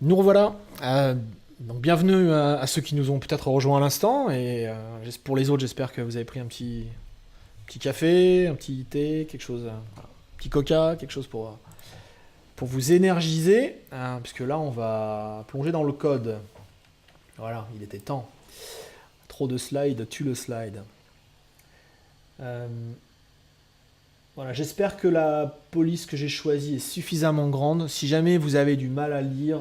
Nous revoilà. Donc bienvenue à ceux qui nous ont peut-être rejoints à l'instant. Et pour les autres, j'espère que vous avez pris un petit café, un petit thé, quelque chose, voilà, un petit coca, quelque chose pour vous énergiser. Puisque là, on va plonger dans le code. Voilà, il était temps. Trop de slides, tue le slide. Euh, Voilà, j'espère que la police que j'ai choisie est suffisamment grande. Si jamais vous avez du mal à lire,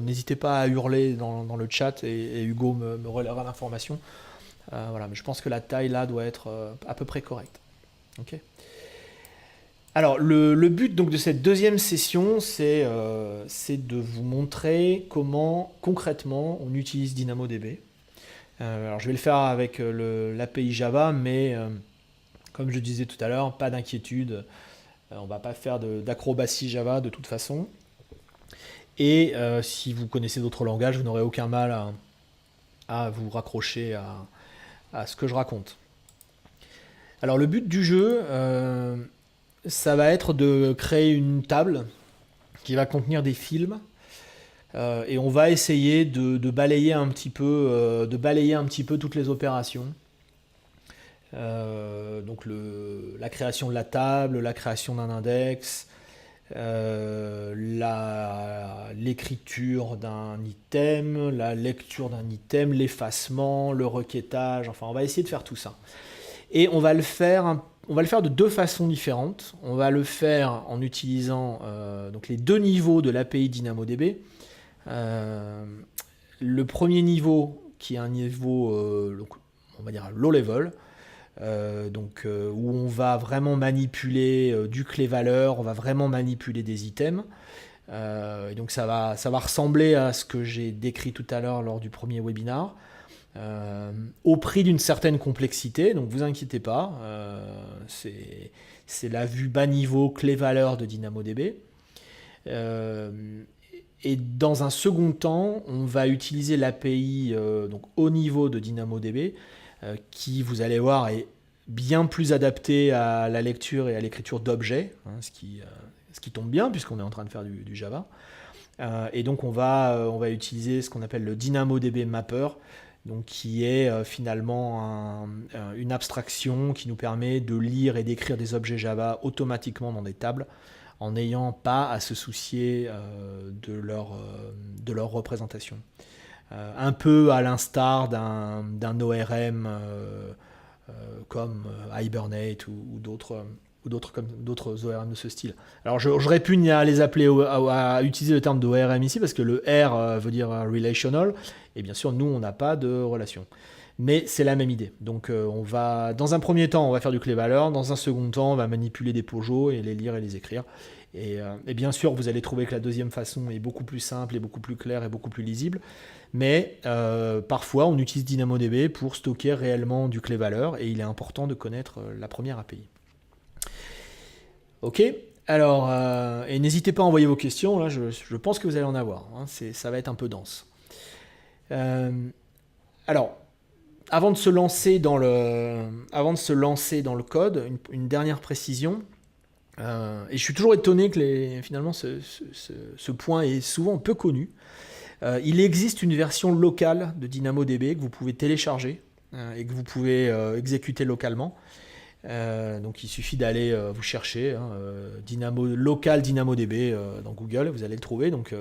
n'hésitez pas à hurler dans le chat et Hugo me relèvera l'information. Voilà, mais je pense que la taille là doit être à peu près correcte. Ok. Alors, le but donc de cette deuxième session, c'est de vous montrer comment concrètement on utilise DynamoDB. Alors, je vais le faire avec l'API Java, mais comme je disais tout à l'heure, pas d'inquiétude. On ne va pas faire d'acrobatie Java de toute façon. Et si vous connaissez d'autres langages, vous n'aurez aucun mal à vous raccrocher à ce que je raconte. Alors le but du jeu, ça va être de créer une table qui va contenir des films. Et on va essayer de balayer un petit peu, toutes les opérations. Donc la création de la table, la création d'un index, l'écriture d'un item, la lecture d'un item, l'effacement, le requêtage, enfin on va essayer de faire tout ça. Et on va le faire de deux façons différentes. On va le faire en utilisant donc les deux niveaux de l'API DynamoDB. Euh, le premier niveau qui est un niveau, donc, on va dire low level, où on va vraiment manipuler du clé-valeur, on va vraiment manipuler des items. Et donc ça va ressembler à ce que j'ai décrit tout à l'heure lors du premier webinar, au prix d'une certaine complexité, donc vous inquiétez pas, c'est la vue bas niveau clé-valeur de DynamoDB. Et dans un second temps, on va utiliser l'API donc haut niveau de DynamoDB, qui, vous allez voir, est bien plus adapté à la lecture et à l'écriture d'objets, hein, ce qui tombe bien puisqu'on est en train de faire du Java. Et donc on va utiliser ce qu'on appelle le DynamoDB Mapper, donc qui est finalement une abstraction qui nous permet de lire et d'écrire des objets Java automatiquement dans des tables, en n'ayant pas à se soucier de leur représentation. Un peu à l'instar d'un ORM comme Hibernate ou d'autres ORM de ce style. Alors je répugne à les appeler, à utiliser le terme d'ORM ici, parce que le R veut dire relational, et bien sûr nous on n'a pas de relation. Mais c'est la même idée. Donc dans un premier temps, on va faire du clé-valeur, dans un second temps, on va manipuler des POJO et les lire et les écrire. Et bien sûr, vous allez trouver que la deuxième façon est beaucoup plus simple, et beaucoup plus claire et beaucoup plus lisible. Mais parfois, on utilise DynamoDB pour stocker réellement du clé-valeur, et il est important de connaître la première API. Ok. Alors, et n'hésitez pas à envoyer vos questions, là je pense que vous allez en avoir, hein. Ça va être un peu dense. Alors, avant de se lancer dans le code, une dernière précision. Et je suis toujours étonné que finalement ce point est souvent peu connu. Il existe une version locale de DynamoDB que vous pouvez télécharger et que vous pouvez exécuter localement. Donc il suffit d'aller vous chercher local DynamoDB dans Google, vous allez le trouver. Donc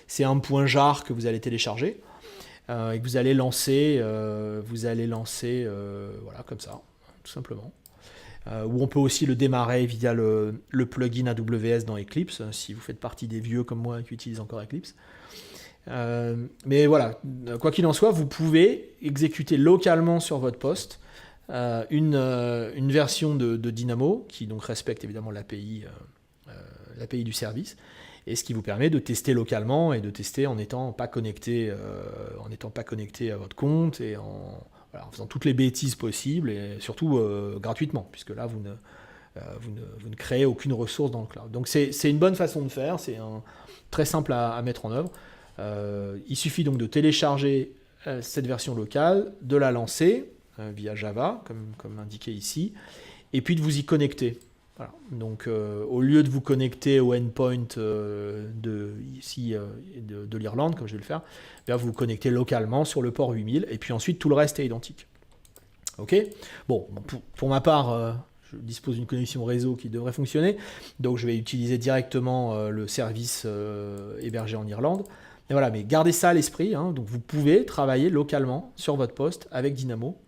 c'est un point jar que vous allez télécharger et que vous allez lancer, voilà, comme ça, tout simplement. Ou on peut aussi le démarrer via le plugin AWS dans Eclipse, si vous faites partie des vieux comme moi qui utilisent encore Eclipse. Mais voilà, quoi qu'il en soit, vous pouvez exécuter localement sur votre poste une version de Dynamo qui donc respecte évidemment l'API du service, et ce qui vous permet de tester localement et de tester en n'étant pas connecté à votre compte et en faisant toutes les bêtises possibles, et surtout gratuitement, puisque là vous ne créez aucune ressource dans le cloud. Donc c'est une bonne façon de faire, c'est très simple à mettre en œuvre. Il suffit donc de télécharger cette version locale, de la lancer via Java, comme indiqué ici, et puis de vous y connecter. Voilà. Donc, au lieu de vous connecter au endpoint de l'Irlande, comme je vais le faire, bien, vous vous connectez localement sur le port 8000, et puis ensuite tout le reste est identique. Ok. Bon, pour ma part, je dispose d'une connexion réseau qui devrait fonctionner, donc je vais utiliser directement le service hébergé en Irlande. Et voilà, mais gardez ça à l'esprit, hein. Donc vous pouvez travailler localement sur votre poste avec Dynamo.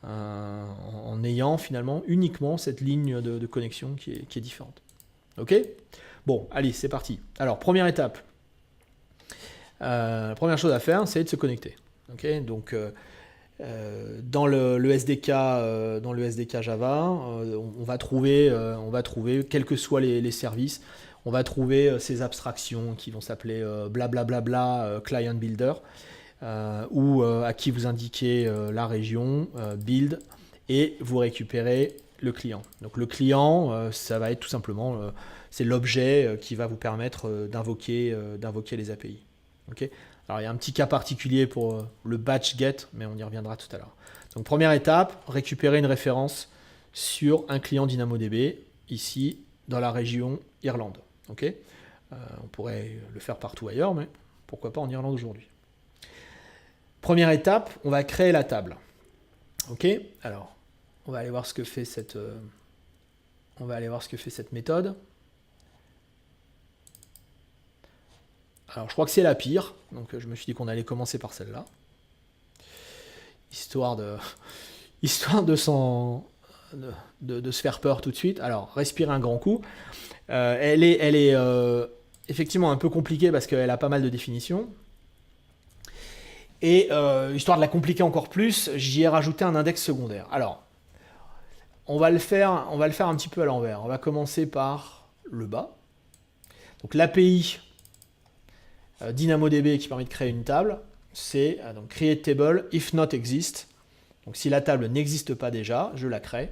En ayant finalement uniquement cette ligne de connexion qui est différente. Ok. Bon, allez, c'est parti. Alors, première étape. La première chose à faire, c'est de se connecter. Ok. Donc, dans le SDK, dans le SDK Java, on va trouver, quels que soient les services, on va trouver ces abstractions qui vont s'appeler blablabla Client Builder. Ou à qui vous indiquez la région, build, et vous récupérez le client. Donc le client, ça va être tout simplement, c'est l'objet qui va vous permettre d'invoquer les API. Okay. Alors il y a un petit cas particulier pour le batch get, mais on y reviendra tout à l'heure. Donc première étape, récupérer une référence sur un client DynamoDB, ici dans la région Irlande. Okay. On pourrait le faire partout ailleurs, mais pourquoi pas en Irlande aujourd'hui. Première étape, on va créer la table. Ok. Alors, on va aller voir ce que fait cette méthode. Alors, je crois que c'est la pire. Donc, je me suis dit qu'on allait commencer par celle-là, histoire de se faire peur tout de suite. Alors, respirez un grand coup. Elle est effectivement un peu compliquée parce qu'elle a pas mal de définitions. Et histoire de la compliquer encore plus, j'y ai rajouté un index secondaire. Alors, on va le faire un petit peu à l'envers. On va commencer par le bas. Donc l'API DynamoDB qui permet de créer une table, c'est donc create table if not exist. Donc si la table n'existe pas déjà, je la crée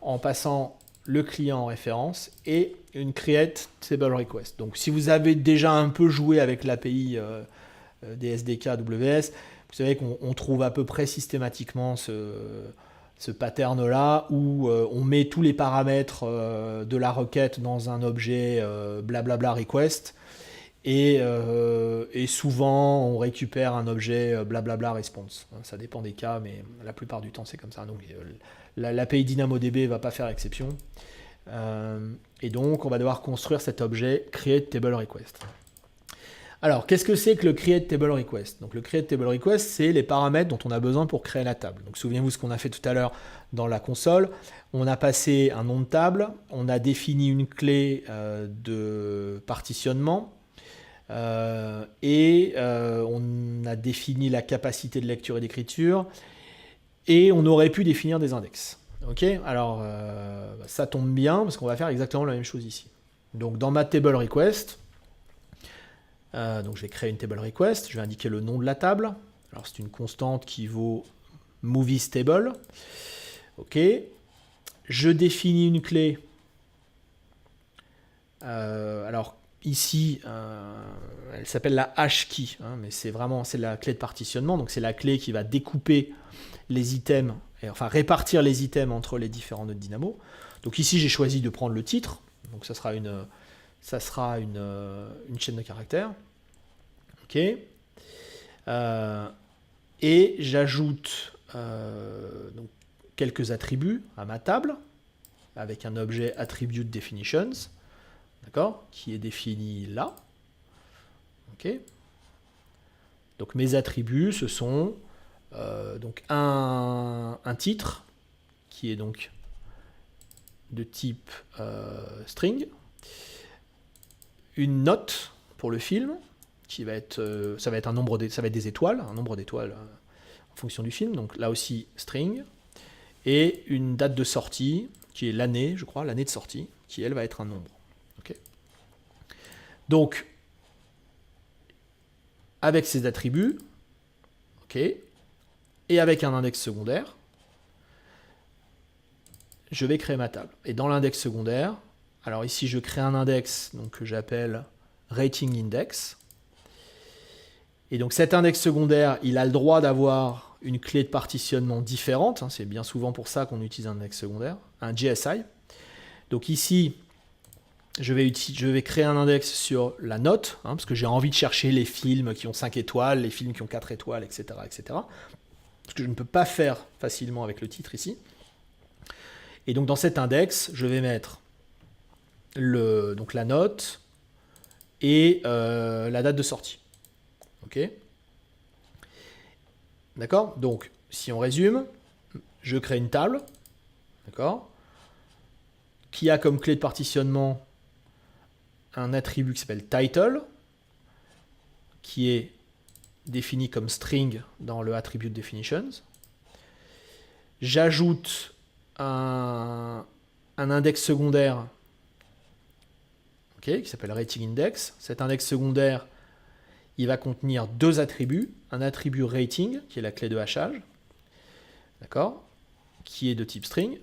en passant le client en référence et une create table request. Donc si vous avez déjà un peu joué avec l'API des SDK AWS, vous savez qu'on trouve à peu près systématiquement ce pattern-là où on met tous les paramètres de la requête dans un objet blablabla request et souvent on récupère un objet blablabla response. Ça dépend des cas, mais la plupart du temps c'est comme ça. Donc l'API DynamoDB ne va pas faire exception. Et donc on va devoir construire cet objet create table request. Alors, qu'est-ce que c'est que le create table request? Donc, le create table request, c'est les paramètres dont on a besoin pour créer la table. Donc, souvenez-vous ce qu'on a fait tout à l'heure dans la console. On a passé un nom de table, on a défini une clé de partitionnement et on a défini la capacité de lecture et d'écriture et on aurait pu définir des index. Ok. Alors, ça tombe bien parce qu'on va faire exactement la même chose ici. Donc, dans ma table request, donc je vais créer une table request, je vais indiquer le nom de la table. Alors c'est une constante qui vaut movies table. Ok. Je définis une clé. Alors ici, elle s'appelle la hash key, hein, mais c'est la clé de partitionnement. Donc c'est la clé qui va découper les items, enfin répartir les items entre les différents nœuds Dynamo. Donc ici j'ai choisi de prendre le titre. Donc ça sera une chaîne de caractères. Ok. Et j'ajoute donc quelques attributs à ma table avec un objet attribute definitions, d'accord, qui est défini là. Ok. Donc mes attributs, ce sont donc un titre qui est donc de type string, une note pour le film qui va être ça va être des étoiles, un nombre d'étoiles en fonction du film, donc là aussi string, et une date de sortie qui est l'année, je crois, l'année de sortie, qui elle va être un nombre. Okay. Donc avec ces attributs, ok, et avec un index secondaire, je vais créer ma table. Et dans l'index secondaire, alors ici je crée un index donc, que j'appelle rating index. Et donc cet index secondaire, il a le droit d'avoir une clé de partitionnement différente. Hein, c'est bien souvent pour ça qu'on utilise un index secondaire, un GSI. Donc ici, je vais créer un index sur la note, hein, parce que j'ai envie de chercher les films qui ont 5 étoiles, les films qui ont 4 étoiles, etc., etc. Ce que je ne peux pas faire facilement avec le titre ici. Et donc dans cet index, je vais mettre donc la note et la date de sortie. Ok. D'accord. Donc si on résume, je crée une table, d'accord, qui a comme clé de partitionnement un attribut qui s'appelle title, qui est défini comme string dans le attribute definitions. J'ajoute un index secondaire, okay, qui s'appelle rating index. Cet index secondaire, il va contenir 2 attributs. Un attribut rating, qui est la clé de hachage, d'accord, qui est de type string,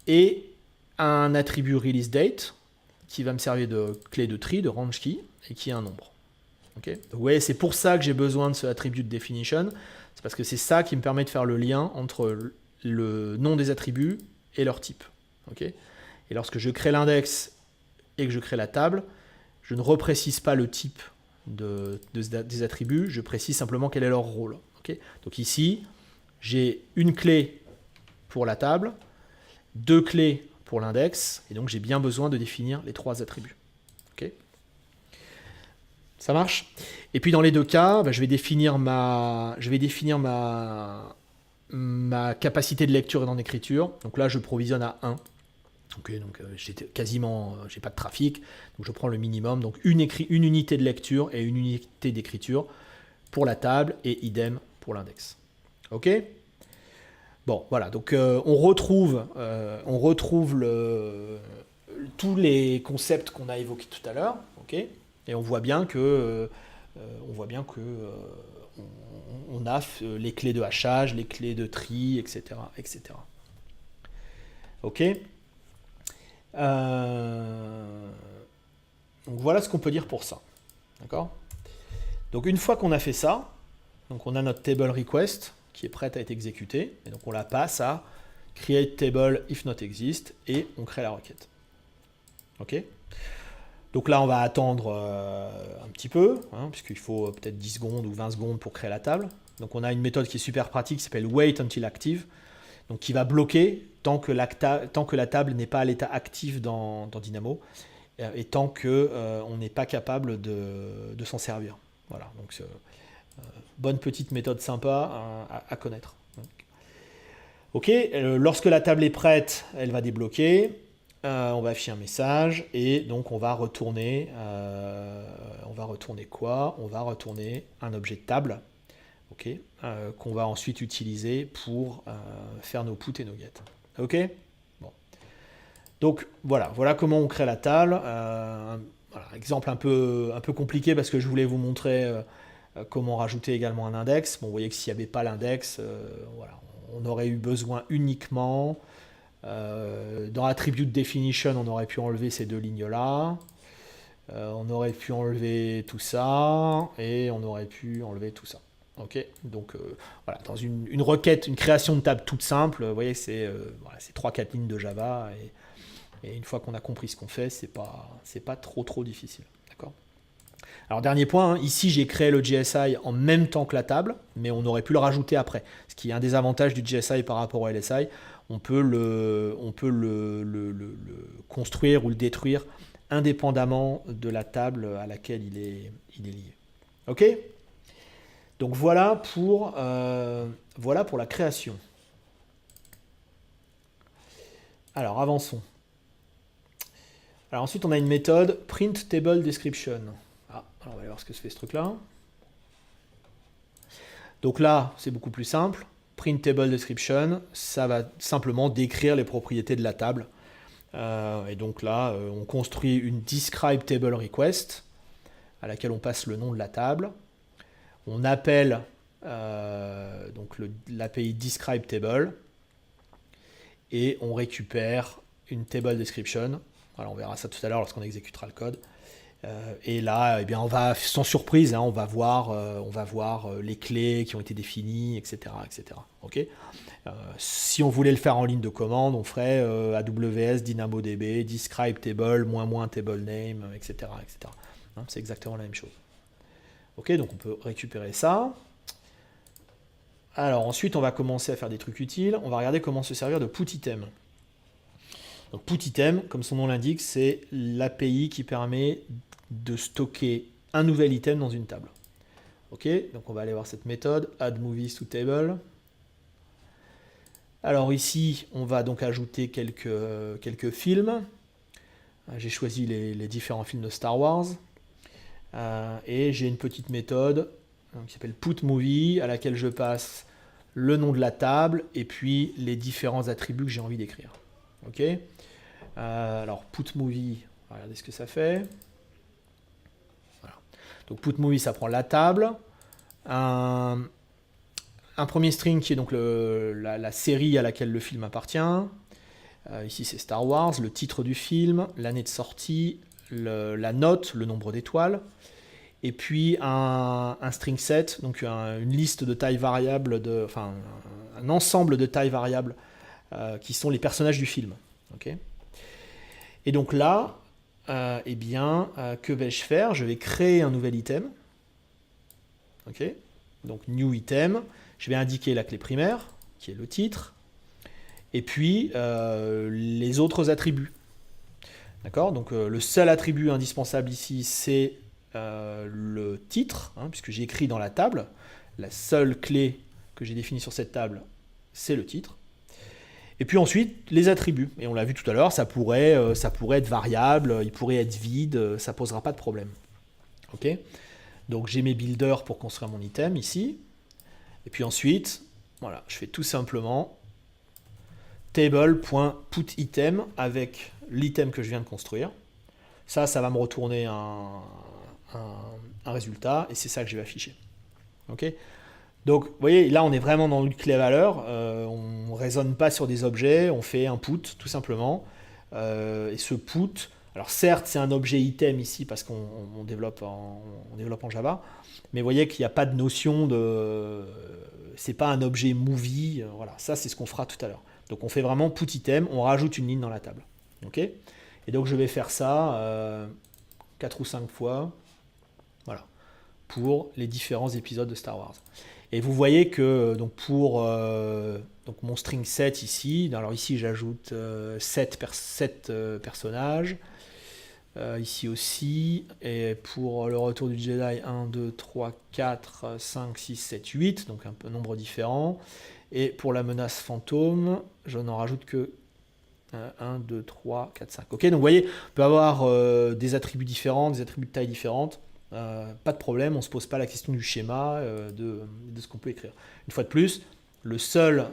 et un attribut release date, qui va me servir de clé de tri, de range key, et qui est un nombre. Okay. Donc, vous voyez, c'est pour ça que j'ai besoin de ce attribute definition. C'est parce que c'est ça qui me permet de faire le lien entre le nom des attributs et leur type. Okay. Et lorsque je crée l'index et que je crée la table, je ne reprécise pas le type des attributs, je précise simplement quel est leur rôle. Okay. Donc ici, j'ai une clé pour la table, 2 clés pour l'index, et donc j'ai bien besoin de définir les 3 attributs. Okay. Ça marche. Et puis dans les 2 cas, je vais définir ma capacité de lecture et d'écriture. Donc là, je provisionne à 1. Okay, donc j'ai pas de trafic, donc je prends le minimum, donc une unité de lecture et une unité d'écriture pour la table et idem pour l'index. Ok. Bon, voilà, donc on retrouve tous les concepts qu'on a évoqués tout à l'heure, ok, et on voit bien que on a les clés de hachage, les clés de tri, etc., etc. Ok. Donc voilà ce qu'on peut dire pour ça. D'accord. Donc une fois qu'on a fait ça, donc on a notre table request qui est prête à être exécutée, et donc on la passe à create table if not exist, et on crée la requête. Ok. Donc là on va attendre un petit peu, hein, puisqu'il faut peut-être 10 secondes ou 20 secondes pour créer la table. Donc on a une méthode qui est super pratique qui s'appelle wait until active, donc qui va bloquer tant que la table n'est pas à l'état actif dans Dynamo, et tant qu'on n'est pas capable de s'en servir. Voilà, donc bonne petite méthode sympa à connaître. Ok, lorsque la table est prête, elle va débloquer, on va afficher un message, et donc on va retourner quoi? On va retourner un objet de table, okay, qu'on va ensuite utiliser pour faire nos puts et nos get. Ok. Bon. Donc voilà comment on crée la table. Voilà, exemple un peu compliqué parce que je voulais vous montrer comment rajouter également un index. Bon, vous voyez que s'il n'y avait pas l'index, voilà, on aurait eu besoin uniquement dans attribute definition, on aurait pu enlever ces 2 lignes là. On aurait pu enlever tout ça et on aurait pu enlever tout ça. Ok, donc voilà, dans une requête, une création de table toute simple, vous voyez, c'est 3-4 lignes de Java, et une fois qu'on a compris ce qu'on fait, c'est pas trop difficile. D'accord. Alors dernier point, hein, ici j'ai créé le GSI en même temps que la table, mais on aurait pu le rajouter après. Ce qui est un des avantages du GSI par rapport au LSI, on peut le construire ou le détruire indépendamment de la table à laquelle il est lié. Ok. Donc voilà pour la création. Alors avançons. Alors ensuite on a une méthode print table description. Alors on va aller voir ce que se fait ce truc-là. Donc là c'est beaucoup plus simple. Print table description, ça va simplement décrire les propriétés de la table. Et donc là on construit une describe table request à laquelle on passe le nom de la table. On appelle donc l'API describe table et on récupère une table description. Voilà, on verra ça tout à l'heure lorsqu'on exécutera le code. Et là, eh bien, on va, sans surprise, hein, on va voir les clés qui ont été définies, etc., etc. Ok. Si on voulait le faire en ligne de commande, on ferait AWS DynamoDB, describe table, moins table name, etc., etc. Hein, c'est exactement la même chose. Ok, donc on peut récupérer ça. Alors ensuite, on va commencer à faire des trucs utiles. On va regarder comment se servir de put-item. Donc put-item, comme son nom l'indique, c'est l'API qui permet de stocker un nouvel item dans une table. Ok, donc on va aller voir cette méthode, add movies to table. Alors ici, on va donc ajouter quelques films. J'ai choisi les différents films de Star Wars. Et j'ai une petite méthode qui s'appelle put-movie, à laquelle je passe le nom de la table et puis les différents attributs que j'ai envie d'écrire. Ok. Alors put-movie, regardez ce que ça fait. Voilà. Donc put-movie, ça prend la table. Un premier string qui est donc la série à laquelle le film appartient. Ici c'est Star Wars, le titre du film, l'année de sortie, la note, le nombre d'étoiles. Et puis un string set, donc une liste de tailles variables, enfin un ensemble de tailles variables qui sont les personnages du film. Okay. Et donc là, eh bien, que vais-je faire? Je vais créer un nouvel item. Okay. Donc new item. Je vais indiquer la clé primaire, qui est le titre, et puis les autres attributs. D'accord. Donc le seul attribut indispensable ici, c'est le titre, hein, puisque j'ai écrit dans la table. La seule clé que j'ai définie sur cette table, c'est le titre. Et puis ensuite, les attributs. Et on l'a vu tout à l'heure, ça pourrait être variable, il pourrait être vide, ça ne posera pas de problème. Ok. Donc j'ai mes builders pour construire mon item ici. Et puis ensuite, voilà, je fais tout simplement table.putItem avec l'item que je viens de construire. Ça va me retourner un résultat et c'est ça que je vais afficher. Ok. Donc, vous voyez, là, on est vraiment dans une clé valeur. On ne raisonne pas sur des objets, on fait un put, tout simplement. Et ce put, alors certes, c'est un objet item ici parce qu'on développe en Java, mais vous voyez qu'il n'y a pas de notion de... C'est pas un objet movie. Voilà, ça, c'est ce qu'on fera tout à l'heure. Donc, on fait vraiment put item, on rajoute une ligne dans la table. Ok. Et donc, je vais faire ça 4 ou 5 fois. Voilà, pour les différents épisodes de Star Wars. Et vous voyez que donc pour donc mon string set ici, alors ici j'ajoute 7 personnages, ici aussi, et pour le retour du Jedi 1, 2, 3, 4, 5, 6, 7, 8, donc un nombre différent. Et pour la menace fantôme, je n'en rajoute que 1, 2, 3, 4, 5. Ok, donc vous voyez, on peut avoir des attributs différents, des attributs de taille différentes. Pas de problème, on ne se pose pas la question du schéma, de ce qu'on peut écrire. Une fois de plus, le seul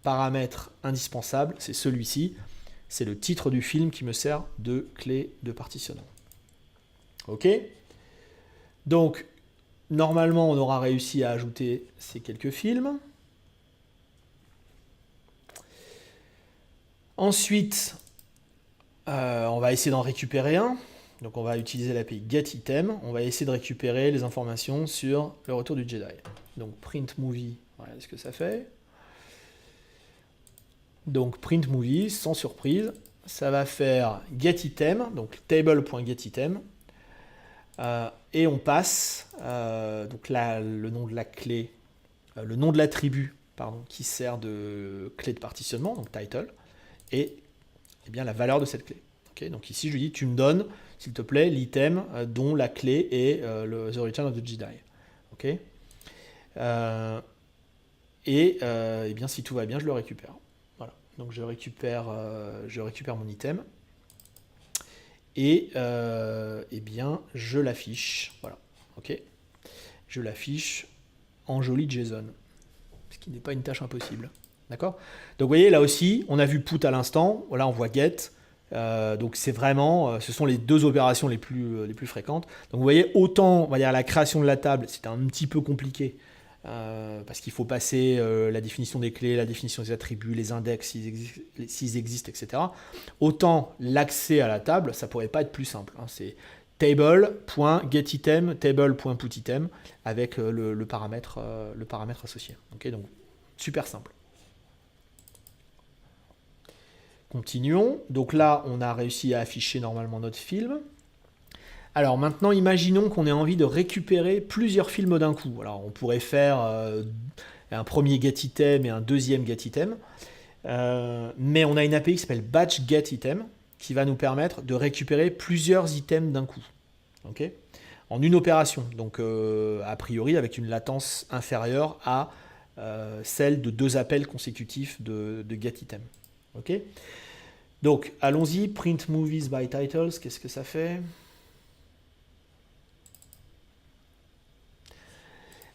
paramètre indispensable, c'est celui-ci, c'est le titre du film qui me sert de clé de partitionnement. Ok. Donc, normalement, on aura réussi à ajouter ces quelques films. Ensuite, on va essayer d'en récupérer un. Donc on va utiliser l'API getItem, on va essayer de récupérer les informations sur le retour du Jedi. Donc print movie, voilà ce que ça fait. Donc print movie, sans surprise, ça va faire getItem, donc table.getItem, et on passe donc là, le nom de la clé, le nom de l'attribut qui sert de clé de partitionnement, donc title, et eh bien, la valeur de cette clé. Okay, donc ici je lui dis tu me donnes s'il te plaît, l'item dont la clé est The Return of the Jedi. Ok. Et bien, si tout va bien, je le récupère. Voilà. Donc je récupère mon item. Et eh bien, je l'affiche. Voilà. Ok. Je l'affiche en joli JSON. Ce qui n'est pas une tâche impossible. D'accord. Donc vous voyez, là aussi, on a vu put à l'instant. Là, on voit get. Donc c'est vraiment, ce sont les deux opérations les plus fréquentes. Donc vous voyez, autant on va dire, la création de la table, c'est un petit peu compliqué parce qu'il faut passer la définition des clés, la définition des attributs, les index s'ils existent, etc. Autant l'accès à la table, ça pourrait pas être plus simple. Hein. C'est table.getItem, table.putItem avec le paramètre associé. Ok, donc super simple. Continuons. Donc là, on a réussi à afficher normalement notre film. Alors maintenant, imaginons qu'on ait envie de récupérer plusieurs films d'un coup. Alors on pourrait faire un premier getItem et un deuxième getItem. Mais on a une API qui s'appelle batch_getItem qui va nous permettre de récupérer plusieurs items d'un coup. Okay, en une opération. Donc a priori avec une latence inférieure à celle de 2 appels consécutifs de getItem. Ok, donc allons-y, print movies by titles, qu'est-ce que ça fait?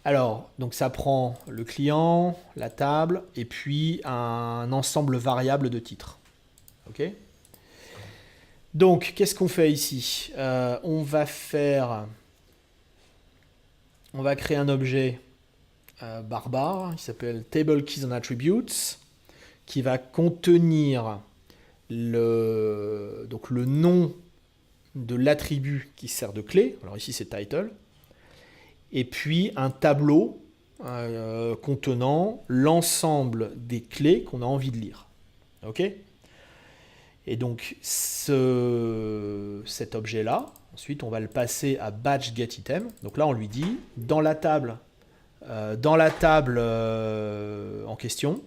Alors, donc ça prend le client, la table, et puis un ensemble variable de titres. Ok, donc, qu'est-ce qu'on fait ici? On va créer un objet barbare qui s'appelle Table Keys and Attributes, qui va contenir donc le nom de l'attribut qui sert de clé. Alors ici, c'est title. Et puis un tableau contenant l'ensemble des clés qu'on a envie de lire. Ok ? Et donc cet objet-là, ensuite on va le passer à batch_getItem. Donc là on lui dit, dans la table en question,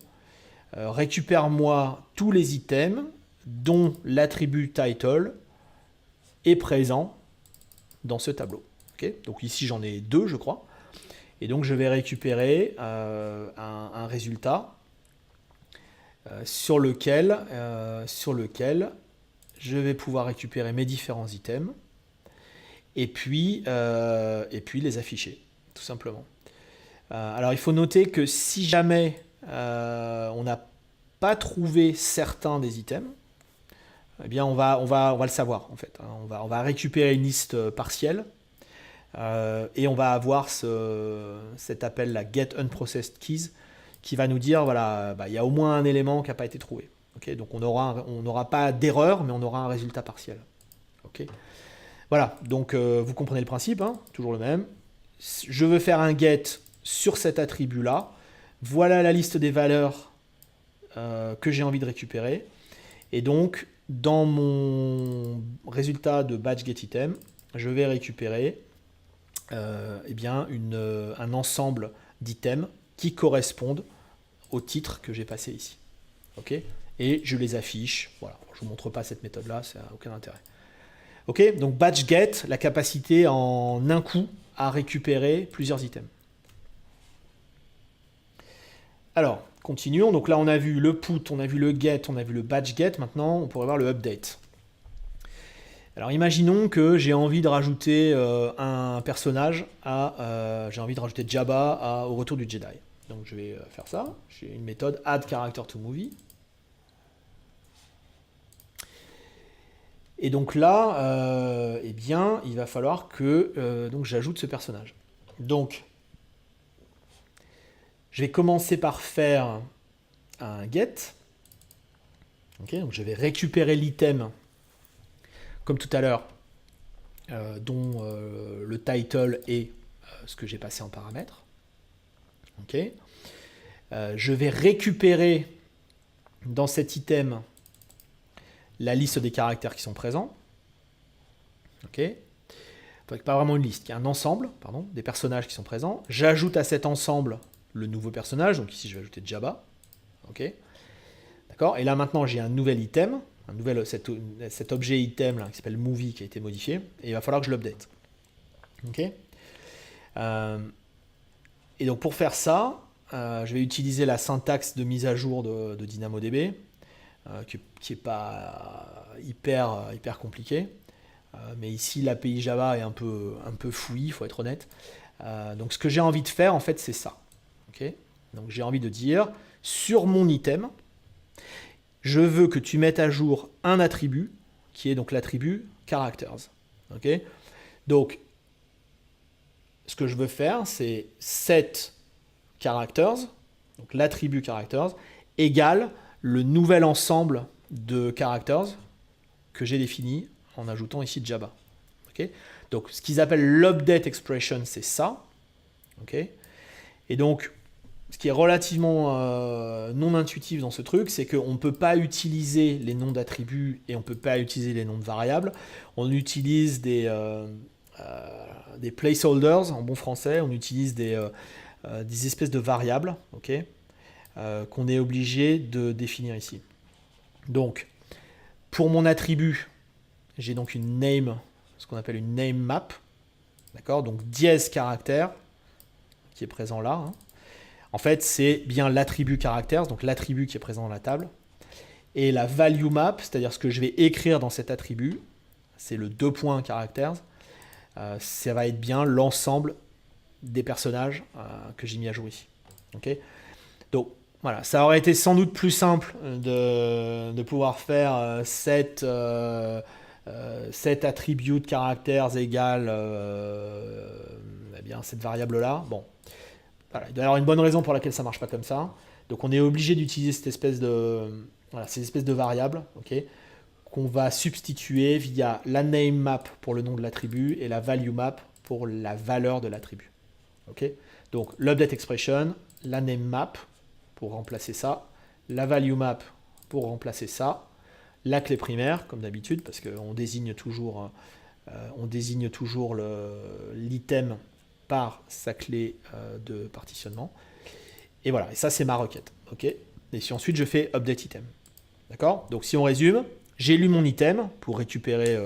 récupère-moi tous les items dont l'attribut title est présent dans ce tableau. Okay, donc ici j'en ai 2 je crois. Et donc je vais récupérer un résultat sur lequel je vais pouvoir récupérer mes différents items et puis les afficher, tout simplement. Alors il faut noter que si jamais on n'a pas trouvé certains des items, eh bien on va le savoir en fait. On va récupérer une liste partielle et on va avoir cet appel la getUnprocessedKeys qui va nous dire voilà, il y a au moins un élément qui n'a pas été trouvé. Okay, donc on n'aura pas d'erreur, mais on aura un résultat partiel. Okay, voilà, donc vous comprenez le principe, hein, toujours le même. Je veux faire un get sur cet attribut-là. Voilà la liste des valeurs que j'ai envie de récupérer. Et donc, dans mon résultat de batch_getItem, je vais récupérer eh bien, un ensemble d'items qui correspondent au titre que j'ai passé ici. Okay, et je les affiche. Voilà. Je ne vous montre pas cette méthode-là, ça n'a aucun intérêt. Ok, donc batch_get, la capacité en un coup à récupérer plusieurs items. Alors, continuons. Donc là, on a vu le put, on a vu le get, on a vu le batch_get. Maintenant, on pourrait voir le update. Alors, imaginons que j'ai envie de rajouter un personnage j'ai envie de rajouter Jabba au retour du Jedi. Donc, je vais faire ça. J'ai une méthode addCharacterToMovie. Et donc là, eh bien, il va falloir que j'ajoute ce personnage. Donc, je vais commencer par faire un get. Okay, donc je vais récupérer l'item, comme tout à l'heure, dont le title est ce que j'ai passé en paramètre. Okay. Je vais récupérer dans cet item la liste des caractères qui sont présents. Ok. Donc, pas vraiment une liste, il y a un ensemble des personnages qui sont présents. J'ajoute à cet ensemble le nouveau personnage, donc ici je vais ajouter Jabba. Ok. D'accord. Et là maintenant j'ai un nouvel item, cet objet item là, qui s'appelle movie qui a été modifié, et il va falloir que je l'update. Ok. Et donc pour faire ça, je vais utiliser la syntaxe de mise à jour de DynamoDB, qui n'est pas hyper compliquée. Mais ici, l'API Java est un peu fouillis, il faut être honnête. Donc ce que j'ai envie de faire, en fait, c'est ça. Okay, donc j'ai envie de dire, sur mon item, je veux que tu mettes à jour un attribut, qui est donc l'attribut characters. Okay, donc, ce que je veux faire, c'est set characters, donc l'attribut characters, égale le nouvel ensemble de characters que j'ai défini en ajoutant ici Jabba. Okay, donc, ce qu'ils appellent l'update expression, c'est ça. Okay, et donc, ce qui est relativement non intuitif dans ce truc, c'est qu'on ne peut pas utiliser les noms d'attributs et on ne peut pas utiliser les noms de variables. On utilise des placeholders, en bon français, on utilise des espèces de variables, okay, qu'on est obligé de définir ici. Donc, pour mon attribut, j'ai donc une name, ce qu'on appelle une name map, d'accord, donc dièse caractère, qui est présent là, hein. En fait, c'est bien l'attribut caractère, donc l'attribut qui est présent dans la table. Et la value map, c'est-à-dire ce que je vais écrire dans cet attribut, c'est le 2 points caractères. Ça va être bien l'ensemble des personnages que j'ai mis à jour ici. Okay, donc, voilà, ça aurait été sans doute plus simple de pouvoir faire 7 attributs de caractères égale eh bien, cette variable-là. Bon. Voilà, il doit y avoir une bonne raison pour laquelle ça ne marche pas comme ça. Donc on est obligé d'utiliser cette espèce de, voilà, ces espèces de variables, okay, qu'on va substituer via la name map pour le nom de l'attribut et la value map pour la valeur de l'attribut. Okay, donc l'update expression, la name map pour remplacer ça, la value map pour remplacer ça, la clé primaire comme d'habitude parce qu'on désigne toujours, l'item par sa clé de partitionnement. Et voilà, et ça c'est ma requête. Okay, et si ensuite je fais update item. D'accord, donc si on résume, j'ai lu mon item pour récupérer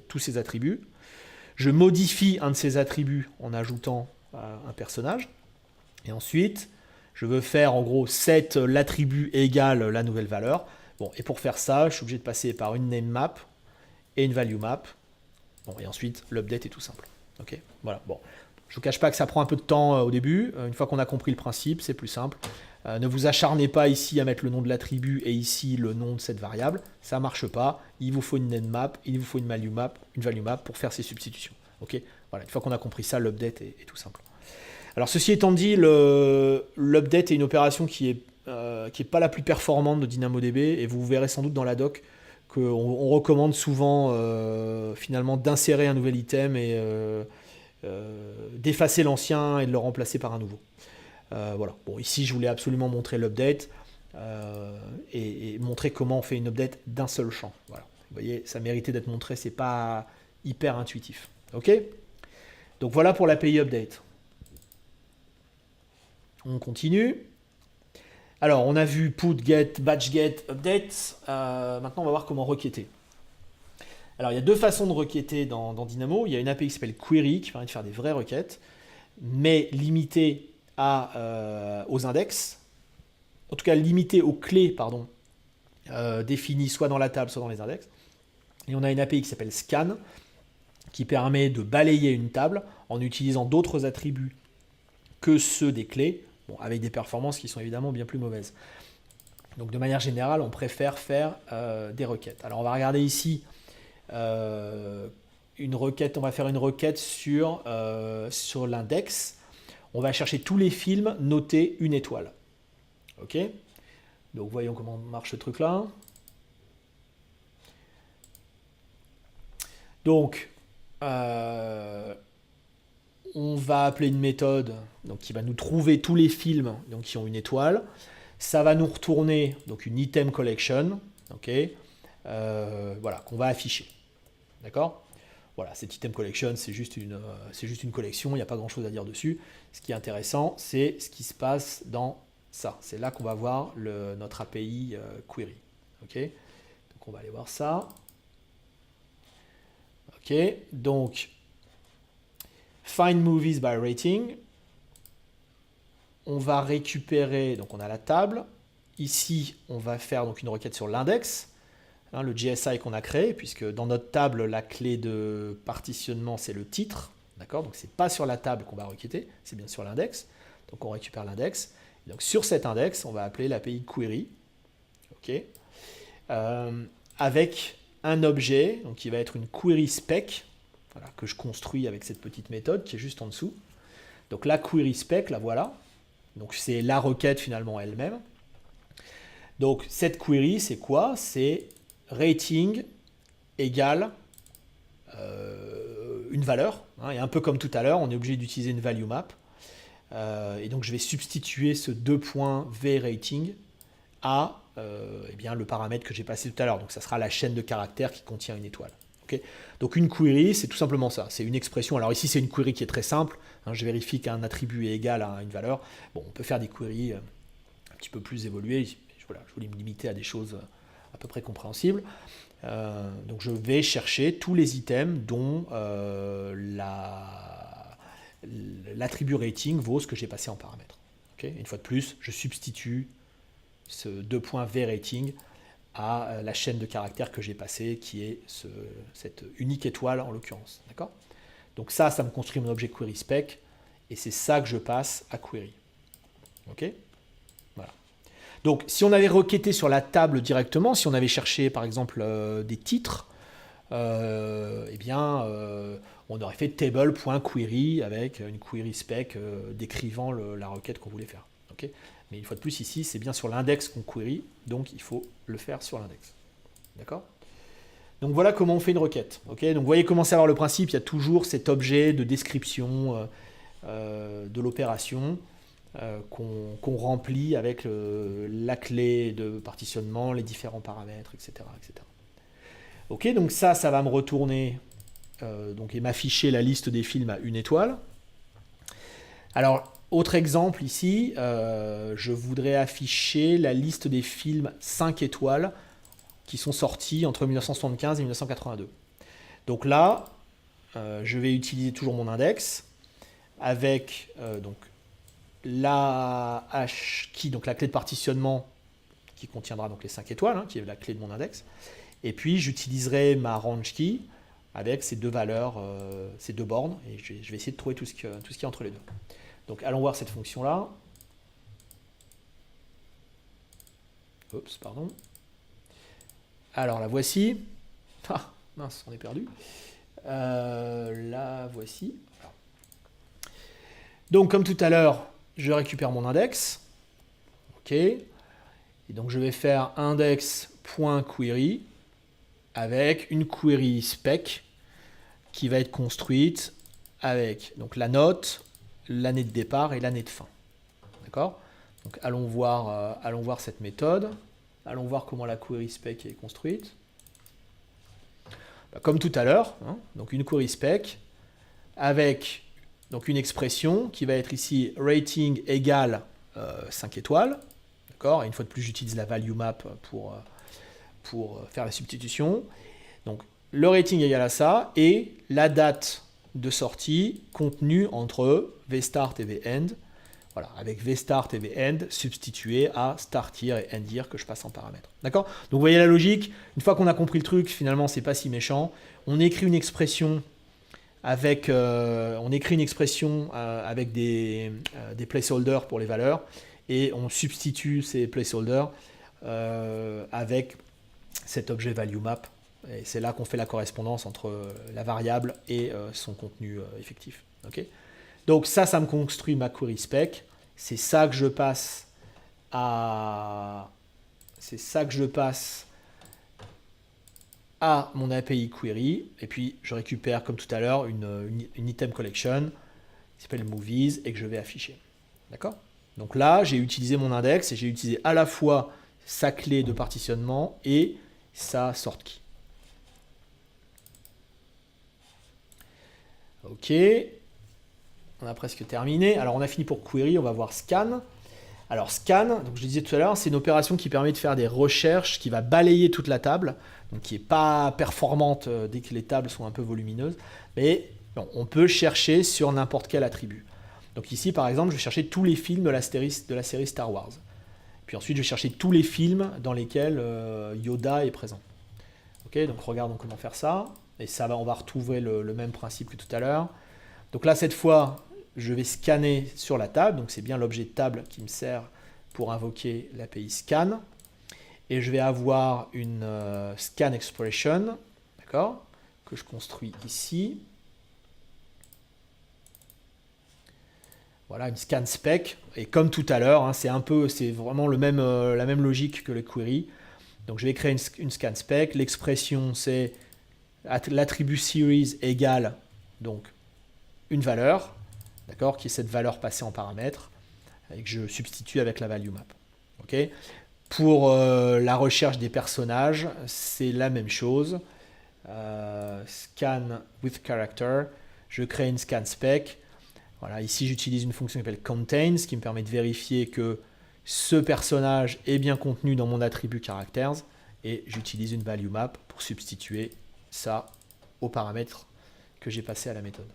tous ces attributs. Je modifie un de ces attributs en ajoutant un personnage. Et ensuite, je veux faire en gros set l'attribut égale la nouvelle valeur. Bon, et pour faire ça, je suis obligé de passer par une name map et une value map. Bon, et ensuite, l'update est tout simple. Ok, voilà, bon. Je ne vous cache pas que ça prend un peu de temps au début. Une fois qu'on a compris le principe, c'est plus simple. Ne vous acharnez pas ici à mettre le nom de l'attribut et ici le nom de cette variable. Ça ne marche pas. Il vous faut une name map, il vous faut une value map pour faire ces substitutions. Okay, voilà, une fois qu'on a compris ça, l'update est tout simple. Alors ceci étant dit, l'update est une opération qui est pas la plus performante de DynamoDB et vous verrez sans doute dans la doc qu'on recommande souvent finalement d'insérer un nouvel item et d'effacer l'ancien et de le remplacer par un nouveau. Voilà. Bon, ici je voulais absolument montrer l'update et montrer comment on fait une update d'un seul champ. Voilà. Vous voyez, ça méritait d'être montré, c'est pas hyper intuitif. Ok ? Donc voilà pour l'API update. On continue. Alors, on a vu put, get, batch get, update. Maintenant, on va voir comment requêter. Alors, il y a deux façons de requêter dans Dynamo. Il y a une API qui s'appelle Query, qui permet de faire des vraies requêtes, mais limitée aux index. En tout cas, limitée aux clés, pardon, définies soit dans la table, soit dans les index. Et on a une API qui s'appelle Scan, qui permet de balayer une table en utilisant d'autres attributs que ceux des clés, bon, avec des performances qui sont évidemment bien plus mauvaises. Donc de manière générale, on préfère faire des requêtes. Alors on va regarder ici une requête, on va faire une requête sur l'index. On va chercher tous les films notés une étoile. Ok ? Donc voyons comment marche ce truc là. Donc on va appeler une méthode donc, qui va nous trouver tous les films donc, qui ont une étoile. Ça va nous retourner donc, une item collection, okay, voilà, qu'on va afficher. D'accord ? Voilà, cette item collection, c'est juste une collection, il n'y a pas grand-chose à dire dessus. Ce qui est intéressant, c'est ce qui se passe dans ça. C'est là qu'on va voir notre API query. Okay ? Donc on va aller voir ça. Ok, donc find movies by rating. On va récupérer, donc on a la table. Ici, on va faire donc une requête sur l'index, hein, le GSI qu'on a créé, puisque dans notre table, la clé de partitionnement, c'est le titre. D'accord ? Donc c'est pas sur la table qu'on va requêter, c'est bien sur l'index. Donc on récupère l'index. Donc sur cet index, on va appeler l'API query. Ok, avec un objet, donc qui va être une query spec, voilà, que je construis avec cette petite méthode qui est juste en dessous. Donc la query spec, la voilà. Donc c'est la requête finalement elle-même. Donc cette query, c'est quoi ? C'est rating égale une valeur, hein, et un peu comme tout à l'heure, on est obligé d'utiliser une value map. Et donc je vais substituer ce 2.VRating à eh bien, le paramètre que j'ai passé tout à l'heure. Donc ça sera la chaîne de caractères qui contient une étoile. Okay, donc une query, c'est tout simplement ça. C'est une expression. Alors ici, c'est une query qui est très simple. Hein, je vérifie qu'un attribut est égal à une valeur. Bon, on peut faire des queries un petit peu plus évoluées. Voilà, je voulais me limiter à des choses à peu près compréhensibles. Donc je vais chercher tous les items dont l'attribut rating vaut ce que j'ai passé en paramètre. Okay, une fois de plus, je substitue ce 2.VRating à la chaîne de caractères que j'ai passée, qui est cette unique étoile en l'occurrence. D'accord ? Donc ça me construit mon objet query spec, et c'est ça que je passe à query. Ok ? Voilà. Donc si on avait requêté sur la table directement, si on avait cherché par exemple des titres, eh bien on aurait fait table.query avec une query spec décrivant la requête qu'on voulait faire. Okay, mais une fois de plus, ici, c'est bien sur l'index qu'on query, donc il faut le faire sur l'index. D'accord ? Donc voilà comment on fait une requête. Okay, donc vous voyez comment c'est avoir le principe, il y a toujours cet objet de description de l'opération qu'on remplit avec la clé de partitionnement, les différents paramètres, etc. etc. Ok, donc ça va me retourner et m'afficher la liste des films à une étoile. Alors, autre exemple ici, je voudrais afficher la liste des films 5 étoiles qui sont sortis entre 1975 et 1982. Donc là, je vais utiliser toujours mon index avec donc la hash-key, donc la clé de partitionnement qui contiendra donc les 5 étoiles, hein, qui est la clé de mon index. Et puis j'utiliserai ma range key avec ces deux valeurs, ces deux bornes, et je vais essayer de trouver tout ce qui est entre les deux. Donc allons voir cette fonction-là. Oups, pardon. Alors la voici. Ah, mince, on est perdu. La voici. Donc comme tout à l'heure, je récupère mon index. OK. Et donc je vais faire index.query avec une query spec qui va être construite avec donc la note, l'année de départ et l'année de fin. D'accord ? Donc allons voir cette méthode. Allons voir comment la query spec est construite. Comme tout à l'heure, hein, donc une query spec avec donc une expression qui va être ici rating égale 5 étoiles. D'accord ? Et une fois de plus, j'utilise la value map pour faire la substitution. Donc le rating égale à ça et la date de sortie contenue entre vstart et vend. Voilà, avec vstart et vend substitué à startIR et endIR que je passe en paramètre. D'accord ? Donc vous voyez la logique. Une fois qu'on a compris le truc, finalement c'est pas si méchant. On écrit une expression avec des placeholders pour les valeurs et on substitue ces placeholders avec cet objet value map. Et c'est là qu'on fait la correspondance entre la variable et son contenu effectif. Okay ? Donc ça me construit ma query spec. C'est ça que je passe à mon API query. Et puis je récupère, comme tout à l'heure, une item collection qui s'appelle movies et que je vais afficher. D'accord ? Donc là, j'ai utilisé mon index et j'ai utilisé à la fois sa clé de partitionnement et sa sort key. Ok, on a presque terminé. Alors on a fini pour query, on va voir scan. Alors scan, donc je le disais tout à l'heure, c'est une opération qui permet de faire des recherches, qui va balayer toute la table, donc qui n'est pas performante dès que les tables sont un peu volumineuses, mais bon, on peut chercher sur n'importe quel attribut. Donc ici par exemple, je vais chercher tous les films de la série Star Wars. Puis ensuite je vais chercher tous les films dans lesquels Yoda est présent. Ok, donc regardons comment faire ça. Et ça on va retrouver le même principe que tout à l'heure. Donc là, cette fois, je vais scanner sur la table. Donc c'est bien l'objet table qui me sert pour invoquer l'API scan. Et je vais avoir une scan expression, d'accord, que je construis ici. Voilà, une scan spec. Et comme tout à l'heure, hein, c'est vraiment la même logique que les queries. Donc je vais créer une scan spec. L'expression, c'est l'attribut series égale donc une valeur, d'accord, qui est cette valeur passée en paramètre, et que je substitue avec la value map. Okay. Pour la recherche des personnages, c'est la même chose. Scan with character, je crée une scan spec. Voilà, ici j'utilise une fonction qui s'appelle contains, qui me permet de vérifier que ce personnage est bien contenu dans mon attribut characters, et j'utilise une value map pour substituer ça aux paramètres que j'ai passé à la méthode.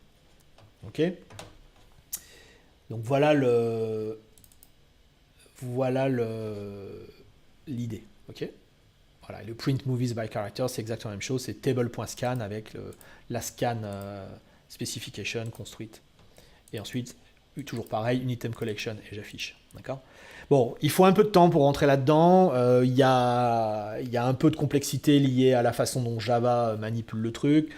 Ok. Donc voilà l'idée. Ok. Voilà, le print movies by character, c'est exactement la même chose, c'est table.scan avec la scan specification construite. Et ensuite, toujours pareil, une item collection et j'affiche. D'accord. Bon, il faut un peu de temps pour rentrer là-dedans. Il y a un peu de complexité liée à la façon dont Java manipule le truc.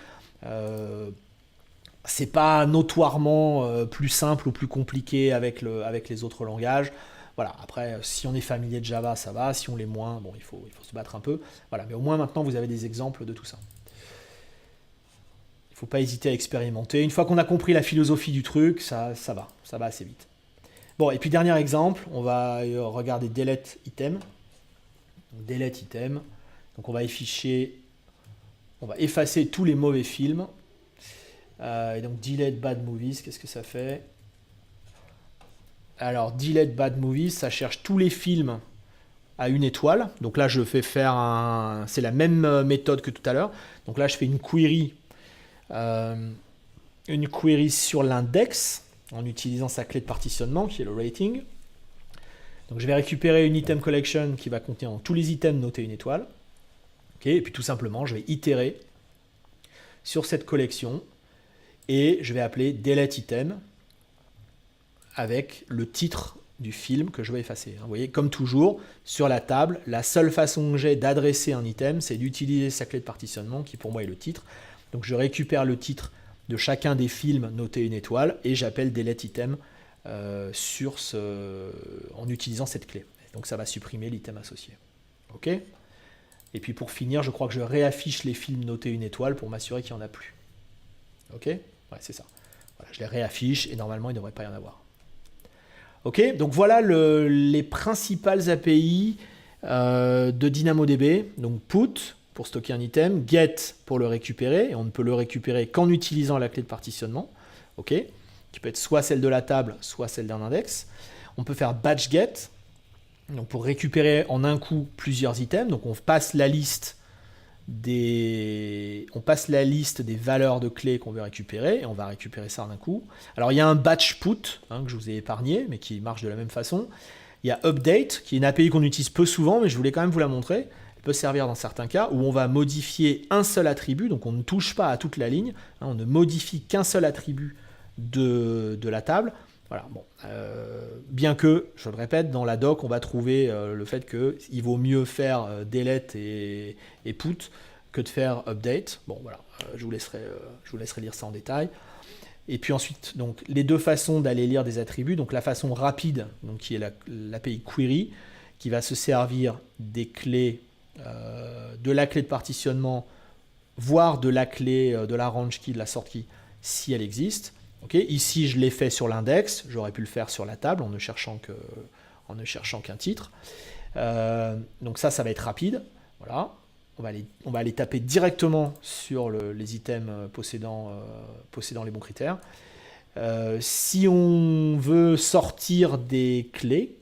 C'est pas notoirement plus simple ou plus compliqué avec les autres langages. Voilà, après, si on est familier de Java, ça va. Si on l'est moins, bon, il faut se battre un peu. Voilà, mais au moins maintenant, vous avez des exemples de tout ça. Il ne faut pas hésiter à expérimenter. Une fois qu'on a compris la philosophie du truc, ça va assez vite. Bon, et puis dernier exemple, on va regarder delete item. Donc, delete item. Donc on va effacer tous les mauvais films. Et donc delete bad movies, qu'est-ce que ça fait? Alors delete bad movies, ça cherche tous les films à une étoile. Donc là je fais faire c'est la même méthode que tout à l'heure. Donc là je fais une query sur l'index en utilisant sa clé de partitionnement qui est le rating. Donc je vais récupérer une item collection qui va contenir tous les items notés une étoile. Okay, et puis tout simplement je vais itérer sur cette collection et je vais appeler delete item avec le titre du film que je vais effacer. Vous voyez, comme toujours, sur la table, la seule façon que j'ai d'adresser un item, c'est d'utiliser sa clé de partitionnement qui pour moi est le titre. Donc je récupère le titre de chacun des films notés une étoile et j'appelle delete item en utilisant cette clé. Donc ça va supprimer l'item associé. Ok. Et puis pour finir, je crois que je réaffiche les films notés une étoile pour m'assurer qu'il n'y en a plus. Ok. Ouais, c'est ça. Voilà, je les réaffiche et normalement il ne devrait pas y en avoir. Ok, donc voilà les principales API de DynamoDB. Donc put pour stocker un item, get pour le récupérer, et on ne peut le récupérer qu'en utilisant la clé de partitionnement. Ok, qui peut être soit celle de la table, soit celle d'un index. On peut faire batch get, donc pour récupérer en un coup plusieurs items. Donc on passe la liste des valeurs de clés qu'on veut récupérer et on va récupérer ça en un coup. Alors il y a un batch put que je vous ai épargné mais qui marche de la même façon. Il y a update qui est une API qu'on utilise peu souvent mais je voulais quand même vous la montrer. Elle peut servir dans certains cas où on va modifier un seul attribut, donc on ne touche pas à toute la ligne, on ne modifie qu'un seul attribut de la table. Voilà, bon. Bien que, je le répète, dans la doc, on va trouver le fait qu'il vaut mieux faire delete et put que de faire update. Bon, voilà, je vous laisserai lire ça en détail. Et puis ensuite, donc, les deux façons d'aller lire des attributs. Donc la façon rapide, donc, qui est l'API query, qui va se servir des clés, de la clé de partitionnement, voire de la clé de la range key, de la sort key, si elle existe. Okay, ici, je l'ai fait sur l'index, j'aurais pu le faire sur la table en ne cherchant qu'un titre. Donc ça va être rapide. Voilà. On va aller taper directement sur les items possédant les bons critères. Si on veut sortir des clés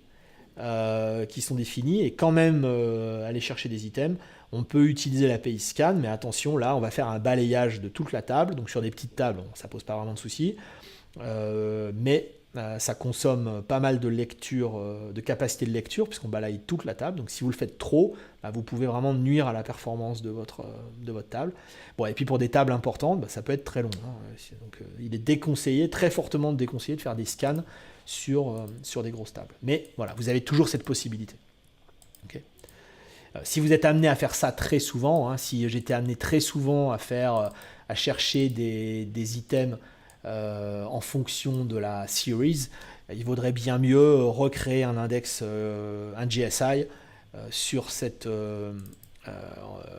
qui sont définies et quand même aller chercher des items, on peut utiliser l'API scan, mais attention, là, on va faire un balayage de toute la table. Donc sur des petites tables, ça pose pas vraiment de soucis. Mais ça consomme pas mal de lecture, de capacité de lecture, puisqu'on balaye toute la table. Donc si vous le faites trop, vous pouvez vraiment nuire à la performance de votre table. Bon, et puis pour des tables importantes, ça peut être très long. Donc il est déconseillé, très fortement déconseillé de faire des scans sur des grosses tables. Mais voilà, vous avez toujours cette possibilité. Okay. Si vous êtes amené à faire ça très souvent, si j'étais amené très souvent à chercher des items en fonction de la series, il vaudrait bien mieux recréer un index, un GSI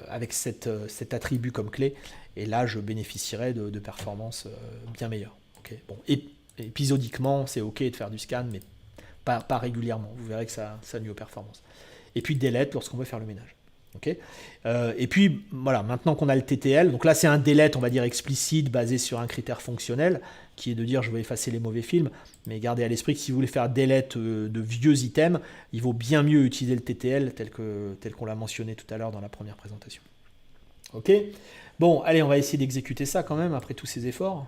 avec cet attribut comme clé et là je bénéficierai de performances bien meilleures. Okay, bon, épisodiquement, c'est ok de faire du scan, mais pas régulièrement. Vous verrez que ça nuit aux performances. Et puis delete lorsqu'on veut faire le ménage. Okay, et puis voilà, maintenant qu'on a le TTL, donc là c'est un delete, on va dire explicite, basé sur un critère fonctionnel, qui est de dire je vais effacer les mauvais films, mais gardez à l'esprit que si vous voulez faire delete de vieux items, il vaut bien mieux utiliser le TTL tel qu'on l'a mentionné tout à l'heure dans la première présentation. Ok, bon, allez, on va essayer d'exécuter ça quand même après tous ces efforts.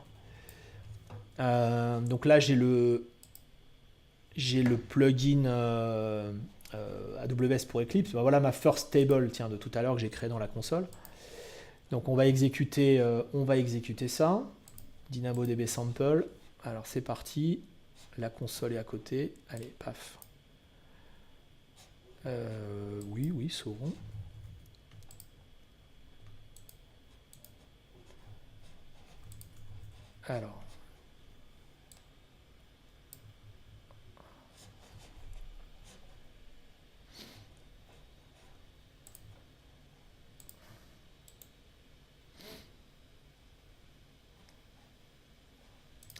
Donc là j'ai le plugin AWS pour Eclipse. Ben voilà ma first table, tiens, de tout à l'heure que j'ai créé dans la console. Donc on va exécuter ça. DynamoDB sample. Alors c'est parti. La console est à côté. Allez, paf. Oui, sauvons. Alors.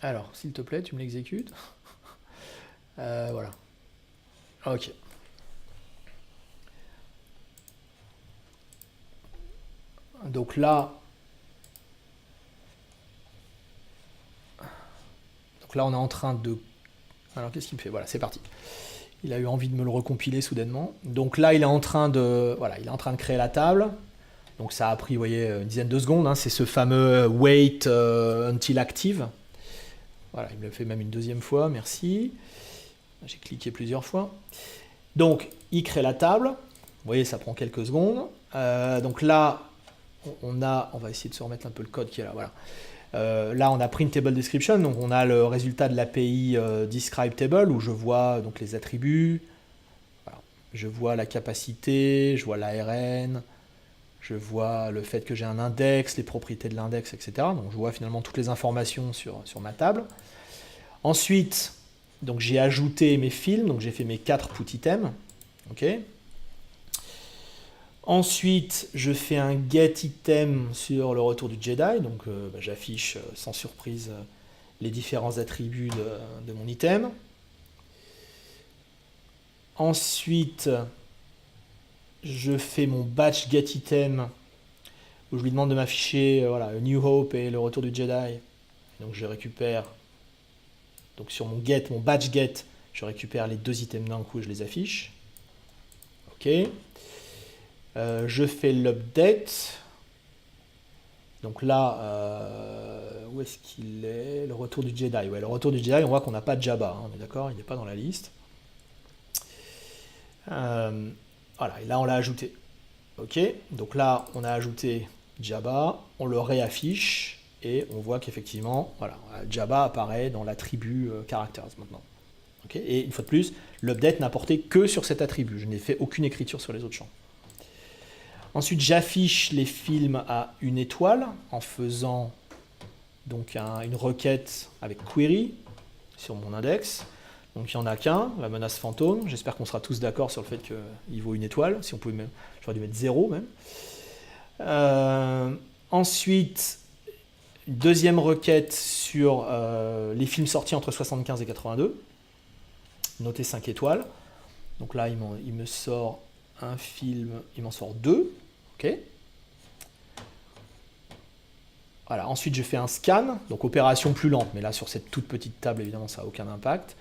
Alors, s'il te plaît, tu me l'exécutes. Voilà. Ok. Donc là, on est en train de... Alors, qu'est-ce qu'il me fait? Voilà, c'est parti. Il a eu envie de me le recompiler soudainement. Donc là, il est en train de créer la table. Donc ça a pris, vous voyez, une dizaine de secondes. Hein. C'est ce fameux wait until active. Voilà, il me le fait même une deuxième fois, merci. J'ai cliqué plusieurs fois. Donc, il crée la table. Vous voyez, ça prend quelques secondes. Donc là, on va essayer de se remettre un peu le code qui est là. Voilà. Là, on a print table description. Donc, on a le résultat de l'API describe table où je vois donc les attributs. Voilà. Je vois la capacité, je vois l'ARN. Je vois le fait que j'ai un index, les propriétés de l'index, etc. Donc je vois finalement toutes les informations sur ma table. Ensuite, donc j'ai ajouté mes films, donc j'ai fait mes 4 put items. Okay. Ensuite, je fais un get item sur le retour du Jedi, donc j'affiche sans surprise les différents attributs de mon item. Ensuite, je fais mon batch get item où je lui demande de m'afficher voilà, New Hope et le retour du Jedi. Donc je récupère, donc sur mon batch get, je récupère les 2 items d'un coup et je les affiche. Ok. Je fais l'update. Donc là, où est-ce qu'il est? Le retour du Jedi. Ouais, le retour du Jedi, on voit qu'on n'a pas de Jabba, hein, on est d'accord, il n'est pas dans la liste. Voilà, et là on l'a ajouté. Ok, donc là on a ajouté Jabba, on le réaffiche et on voit qu'effectivement, voilà, Jabba apparaît dans l'attribut characters maintenant. Okay, et une fois de plus, l'update n'a porté que sur cet attribut, je n'ai fait aucune écriture sur les autres champs. Ensuite, j'affiche les films à 1 étoile en faisant donc une requête avec query sur mon index. Donc il n'y en a qu'un, la menace fantôme. J'espère qu'on sera tous d'accord sur le fait qu'il vaut 1 étoile. Si on pouvait même, j'aurais dû mettre 0 même. Ensuite, une deuxième requête sur les films sortis entre 75 et 82. Noté 5 étoiles. Donc là, il me sort un film, il m'en sort 2. Ok. Voilà. Ensuite, je fais un scan, donc opération plus lente, mais là sur cette toute petite table, évidemment, ça n'a aucun impact.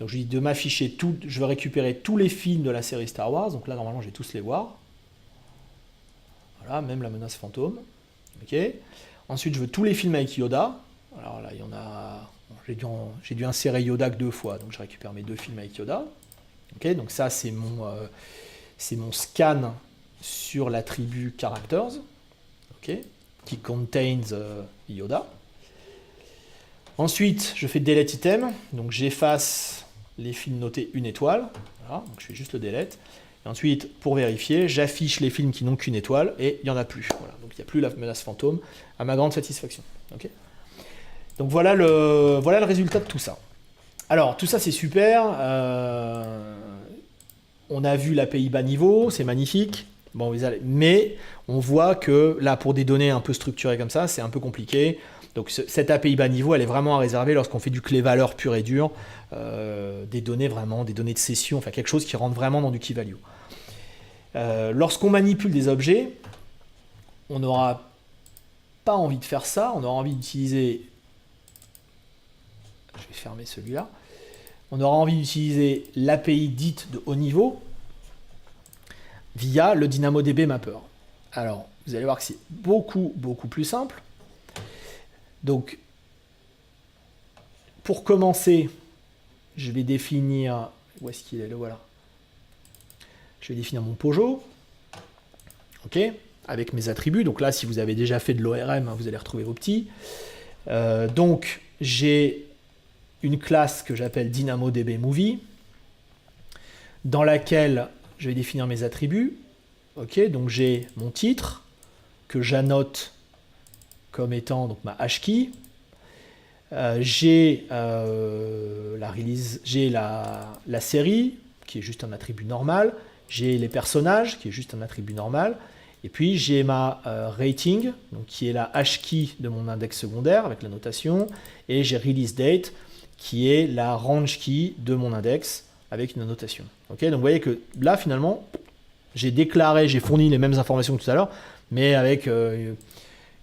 Donc je lui dis de m'afficher tout, je veux récupérer tous les films de la série Star Wars, donc là normalement je vais tous les voir. Voilà, même la menace fantôme. Ok. Ensuite, je veux tous les films avec Yoda. Alors là, il y en a. J'ai dû insérer Yoda que 2 fois, donc je récupère mes 2 films avec Yoda. Ok, donc ça c'est mon scan sur l'attribut characters, ok, qui contains Yoda. Ensuite, je fais delete item, donc j'efface les films notés 1 étoile. Voilà, donc je fais juste le delete. Et ensuite, pour vérifier, j'affiche les films qui n'ont qu'une étoile et il n'y en a plus. Voilà, donc il n'y a plus la menace fantôme, à ma grande satisfaction. Okay, donc voilà le résultat de tout ça. Alors, tout ça c'est super. On a vu l'API bas niveau, c'est magnifique. Bon, mais on voit que là, pour des données un peu structurées comme ça, c'est un peu compliqué. Donc cette API bas niveau, elle est vraiment à réserver lorsqu'on fait du clé-valeur pur et dur, des données vraiment, des données de session, enfin quelque chose qui rentre vraiment dans du key-value. Lorsqu'on manipule des objets, on n'aura pas envie de faire ça, on aura envie d'utiliser... Je vais fermer celui-là. On aura envie d'utiliser l'API dite de haut niveau via le DynamoDB Mapper. Alors, vous allez voir que c'est beaucoup plus simple. Donc, pour commencer, je vais définir... Où est-ce qu'il est? Le voilà. Je vais définir mon Pojo. OK, avec mes attributs. Donc là, si vous avez déjà fait de l'ORM, vous allez retrouver vos petits. Donc, j'ai une classe que j'appelle DynamoDB dans laquelle je vais définir mes attributs. OK, donc j'ai mon titre que j'annote comme étant donc ma hashkey. J'ai la release, j'ai la série qui est juste un attribut normal. J'ai les personnages qui est juste un attribut normal. Et puis j'ai ma rating, donc qui est la hashkey de mon index secondaire avec la notation. Et j'ai release date qui est la range key de mon index avec une notation. Okay, donc vous voyez que là finalement, j'ai fourni les mêmes informations que tout à l'heure, mais avec une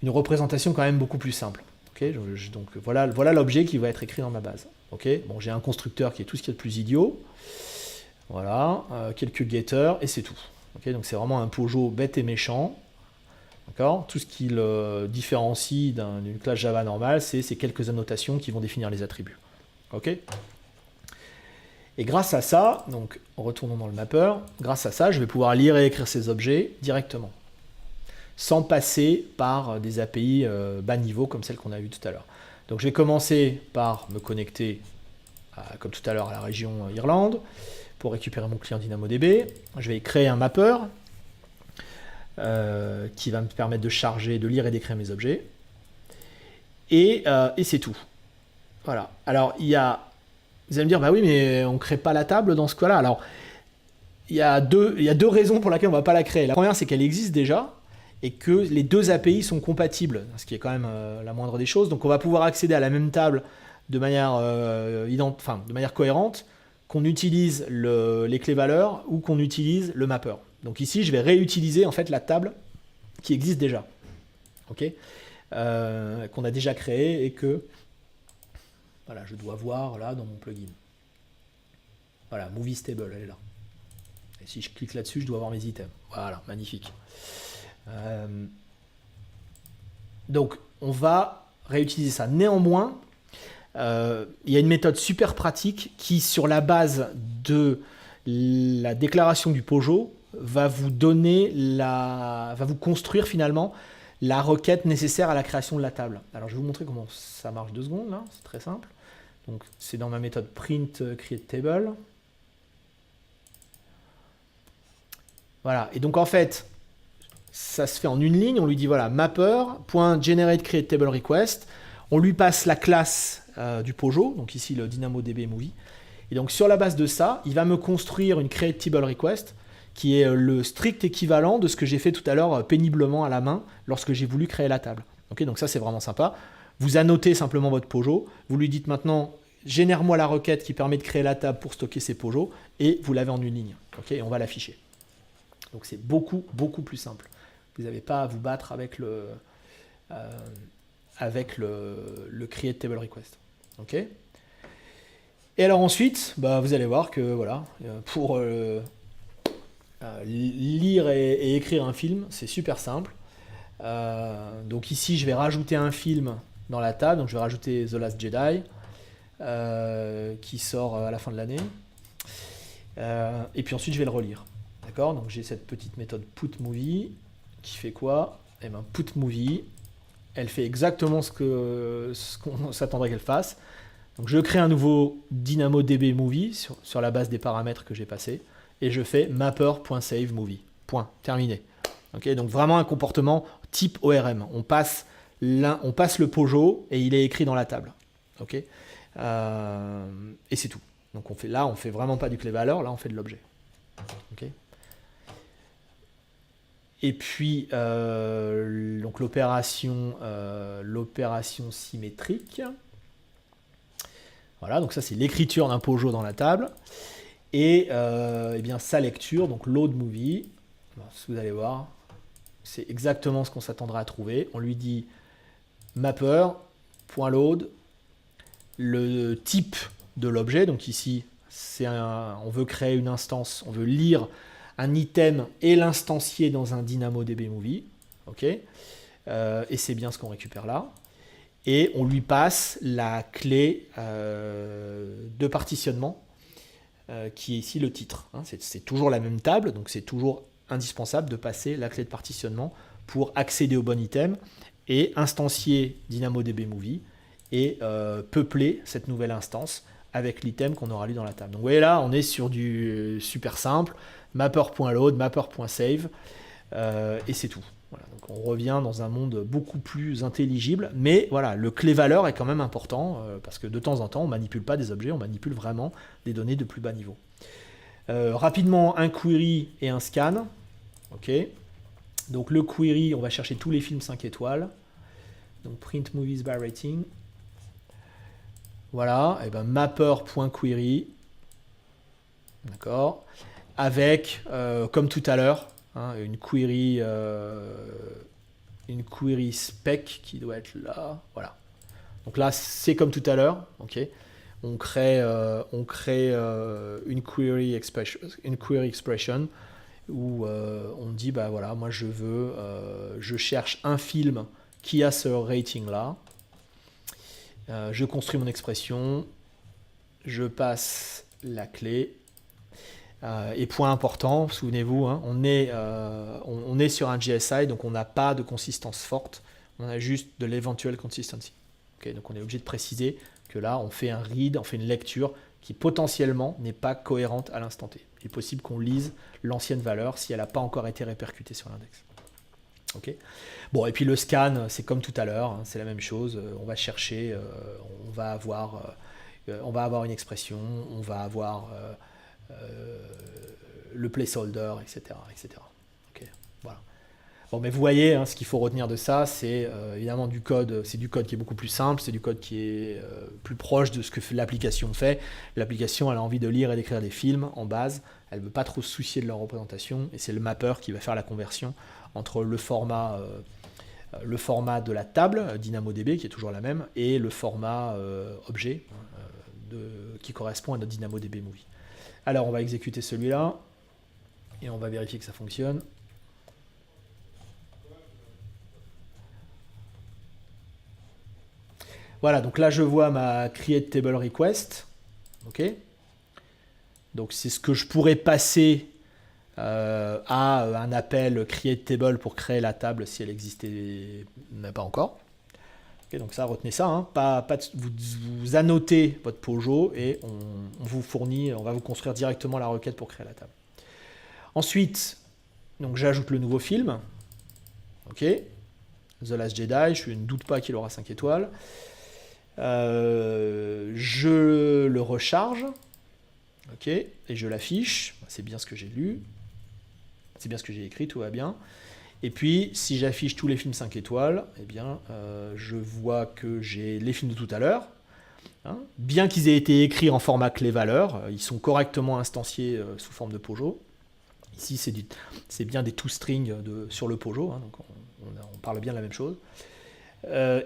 représentation quand même beaucoup plus simple. Okay, donc voilà l'objet qui va être écrit dans ma base. Okay, bon, j'ai un constructeur qui est tout ce qu'il y a de plus idiot. Voilà, quelques getters et c'est tout. Okay, donc c'est vraiment un Pojo bête et méchant. Tout ce qui le différencie d'une classe Java normale, c'est ces quelques annotations qui vont définir les attributs. Okay, et grâce à ça, donc retournons dans le mapper, grâce à ça, je vais pouvoir lire et écrire ces objets directement, sans passer par des API bas niveau comme celles qu'on a vues tout à l'heure. Donc je vais commencer par me connecter, comme tout à l'heure, à la région Irlande, pour récupérer mon client DynamoDB. Je vais créer un mapper qui va me permettre de charger, de lire et d'écrire mes objets. Et c'est tout. Voilà. Alors, vous allez me dire, bah oui, mais on ne crée pas la table dans ce cas-là. Alors, il y a deux raisons pour lesquelles on ne va pas la créer. La première, c'est qu'elle existe déjà et que les deux API sont compatibles, ce qui est quand même la moindre des choses. Donc, on va pouvoir accéder à la même table de manière, de manière cohérente, qu'on utilise les clés valeurs ou qu'on utilise le mapper. Donc ici, je vais réutiliser en fait la table qui existe déjà, okay, qu'on a déjà créée et que voilà, je dois voir là dans mon plugin. Voilà, Movie Stable, elle est là. Et si je clique là-dessus, je dois avoir mes items. Voilà, magnifique. Donc, on va réutiliser ça. Néanmoins, il y a une méthode super pratique qui, sur la base de la déclaration du Pojo, va vous construire finalement la requête nécessaire à la création de la table. Alors, je vais vous montrer comment ça marche 2 secondes, là. C'est très simple. Donc, c'est dans ma méthode print create table. Voilà. Et donc, en fait, ça se fait en une ligne. On lui dit, voilà, mapper.generate create table request. On lui passe la classe du Pojo, donc ici le DynamoDB Movie. Et donc, sur la base de ça, il va me construire une create table request qui est le strict équivalent de ce que j'ai fait tout à l'heure péniblement à la main lorsque j'ai voulu créer la table. Okay, donc ça, c'est vraiment sympa. Vous annotez simplement votre Pojo, vous lui dites maintenant, génère-moi la requête qui permet de créer la table pour stocker ces Pojos, et vous l'avez en une ligne. Okay, et on va l'afficher. Donc c'est beaucoup plus simple. Vous n'avez pas à vous battre avec le create table request. Okay. Et alors ensuite, vous allez voir que voilà, pour lire et écrire un film, c'est super simple. Donc ici, je vais rajouter un film dans la table. Donc je vais rajouter The Last Jedi, qui sort à la fin de l'année. Et puis ensuite, je vais le relire. D'accord ? Donc j'ai cette petite méthode putMovie qui fait quoi ? Eh bien, putMovie, elle fait exactement ce qu'on s'attendrait qu'elle fasse. Donc je crée un nouveau DynamoDB Movie sur la base des paramètres que j'ai passés. Et je fais mapper.saveMovie. Point. Terminé. Okay, donc vraiment un comportement type ORM. On passe le Pojo et il est écrit dans la table. Okay, et c'est tout. Donc on fait vraiment pas du clé valeur, là on fait de l'objet. Okay. Et puis, donc l'opération symétrique. Voilà, donc ça c'est l'écriture d'un Pojo dans la table. Et eh bien sa lecture, donc load movie. Bon, vous allez voir, c'est exactement ce qu'on s'attendra à trouver. On lui dit mapper.load, le type de l'objet, donc ici on veut créer une instance, on veut lire un item et l'instancier dans un DynamoDB Movie, ok, et c'est bien ce qu'on récupère là. Et on lui passe la clé de partitionnement qui est ici le titre. Hein. C'est toujours la même table, donc c'est toujours indispensable de passer la clé de partitionnement pour accéder au bon item et instancier DynamoDB Movie et peupler cette nouvelle instance avec l'item qu'on aura lu dans la table. Donc vous voyez là, on est sur du super simple, mapper.load, mapper.save, et c'est tout. Voilà, donc on revient dans un monde beaucoup plus intelligible, mais voilà, le clé-valeur est quand même important, parce que de temps en temps, on ne manipule pas des objets, on manipule vraiment des données de plus bas niveau. Rapidement, un query et un scan. Ok. Donc le query, on va chercher tous les films 5 étoiles. Donc print movies by rating. Voilà, et ben mapper.query. D'accord. Avec, comme tout à l'heure, hein, une query spec qui doit être là. Voilà. Donc là, c'est comme tout à l'heure. Ok. On crée une query expression où on dit bah voilà, moi je cherche un film qui a ce rating là. Je construis mon expression, je passe la clé. Et point important, souvenez-vous, hein, on est sur un GSI, donc on n'a pas de consistance forte, on a juste de l'eventual consistency. Okay, donc on est obligé de préciser que là, on fait un read, on fait une lecture qui potentiellement n'est pas cohérente à l'instant T. Il est possible qu'on lise l'ancienne valeur si elle n'a pas encore été répercutée sur l'index. Okay. Bon, et puis le scan, c'est comme tout à l'heure, hein, c'est la même chose. On va chercher, on va avoir une expression, on va avoir le placeholder, etc. etc. Okay, voilà. Bon, mais vous voyez, hein, ce qu'il faut retenir de ça, c'est évidemment du code. C'est du code qui est beaucoup plus simple, c'est du code qui est plus proche de ce que l'application fait. L'application, elle a envie de lire et d'écrire des films en base. Elle ne veut pas trop se soucier de leur représentation, et c'est le mapper qui va faire la conversion entre le format de la table DynamoDB qui est toujours la même et le format objet qui correspond à notre DynamoDB Movie. Alors on va exécuter celui-là et on va vérifier que ça fonctionne. Voilà, donc là je vois ma create table request. Ok. Donc c'est ce que je pourrais passer à un appel create table pour créer la table si elle existait pas encore. Okay, donc ça, retenez ça, hein, vous annotez votre Pojo et on vous fournit, on va vous construire directement la requête pour créer la table. Ensuite, donc j'ajoute le nouveau film. Ok, The Last Jedi, je ne doute pas qu'il aura 5 étoiles. Je le recharge. Ok, et je l'affiche. C'est bien ce que j'ai lu. C'est bien ce que j'ai écrit, tout va bien. Et puis, si j'affiche tous les films 5 étoiles, eh bien, je vois que j'ai les films de tout à l'heure. Hein. Bien qu'ils aient été écrits en format clé-valeur, ils sont correctement instanciés sous forme de Pojo. Ici, c'est bien des toString sur le Pojo, hein, donc on parle bien de la même chose.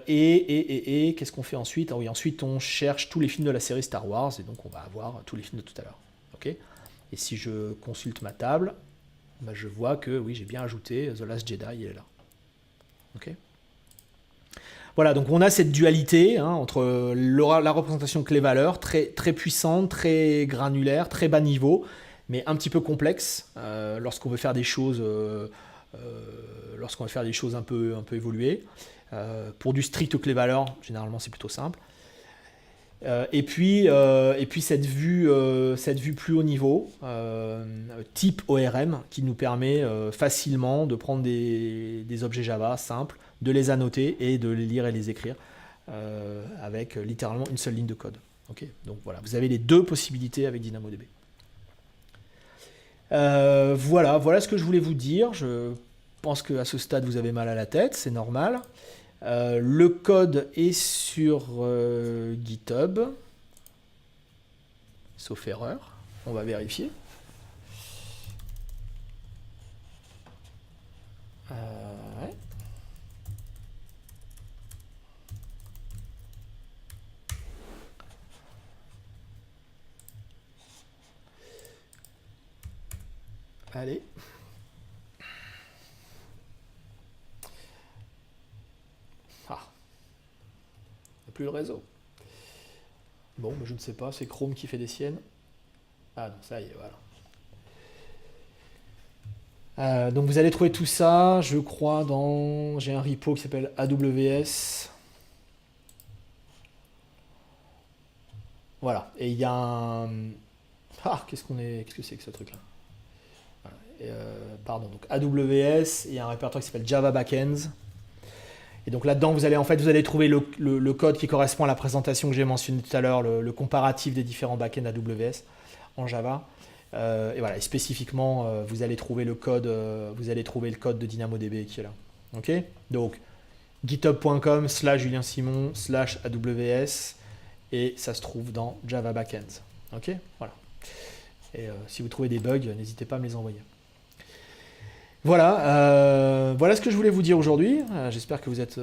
Et qu'est-ce qu'on fait ensuite? Ah oui, ensuite, on cherche tous les films de la série Star Wars, et donc on va avoir tous les films de tout à l'heure. Okay, et si je consulte ma table, bah, je vois que oui, j'ai bien ajouté The Last Jedi, il est là. Okay. Voilà, donc on a cette dualité hein, entre la représentation clé-valeur, très, très puissante, très granulaire, très bas niveau, mais un petit peu complexe lorsqu'on veut faire des choses, un peu évoluées. Pour du strict clé-valeur, généralement c'est plutôt simple. Et puis cette vue plus haut niveau, type ORM, qui nous permet facilement de prendre des objets Java simples, de les annoter et de les lire et les écrire avec littéralement une seule ligne de code. Okay, donc voilà, vous avez les deux possibilités avec DynamoDB. Voilà ce que je voulais vous dire. Je pense qu'à ce stade, vous avez mal à la tête, c'est normal. Le code est sur GitHub, sauf erreur. On va vérifier. Ouais. Allez. Ah. Il n'y a plus le réseau. Bon, mais je ne sais pas, c'est Chrome qui fait des siennes. Ah non, ça y est, voilà. Donc vous allez trouver tout ça, je crois, dans... J'ai un repo qui s'appelle AWS. Voilà. Et il y a un... Ah, qu'est-ce que c'est que ce truc-là? Pardon, donc AWS, il y a un répertoire qui s'appelle Java Backends. Et donc là-dedans, vous allez trouver le code qui correspond à la présentation que j'ai mentionnée tout à l'heure, le comparatif des différents backends AWS en Java. Et voilà, et spécifiquement, vous allez trouver le code de DynamoDB qui est là. Ok. Donc github.com/Julien Simon/AWS et ça se trouve dans Java Backends. Ok. Voilà. Et si vous trouvez des bugs, n'hésitez pas à me les envoyer. Voilà, voilà ce que je voulais vous dire aujourd'hui. J'espère que vous êtes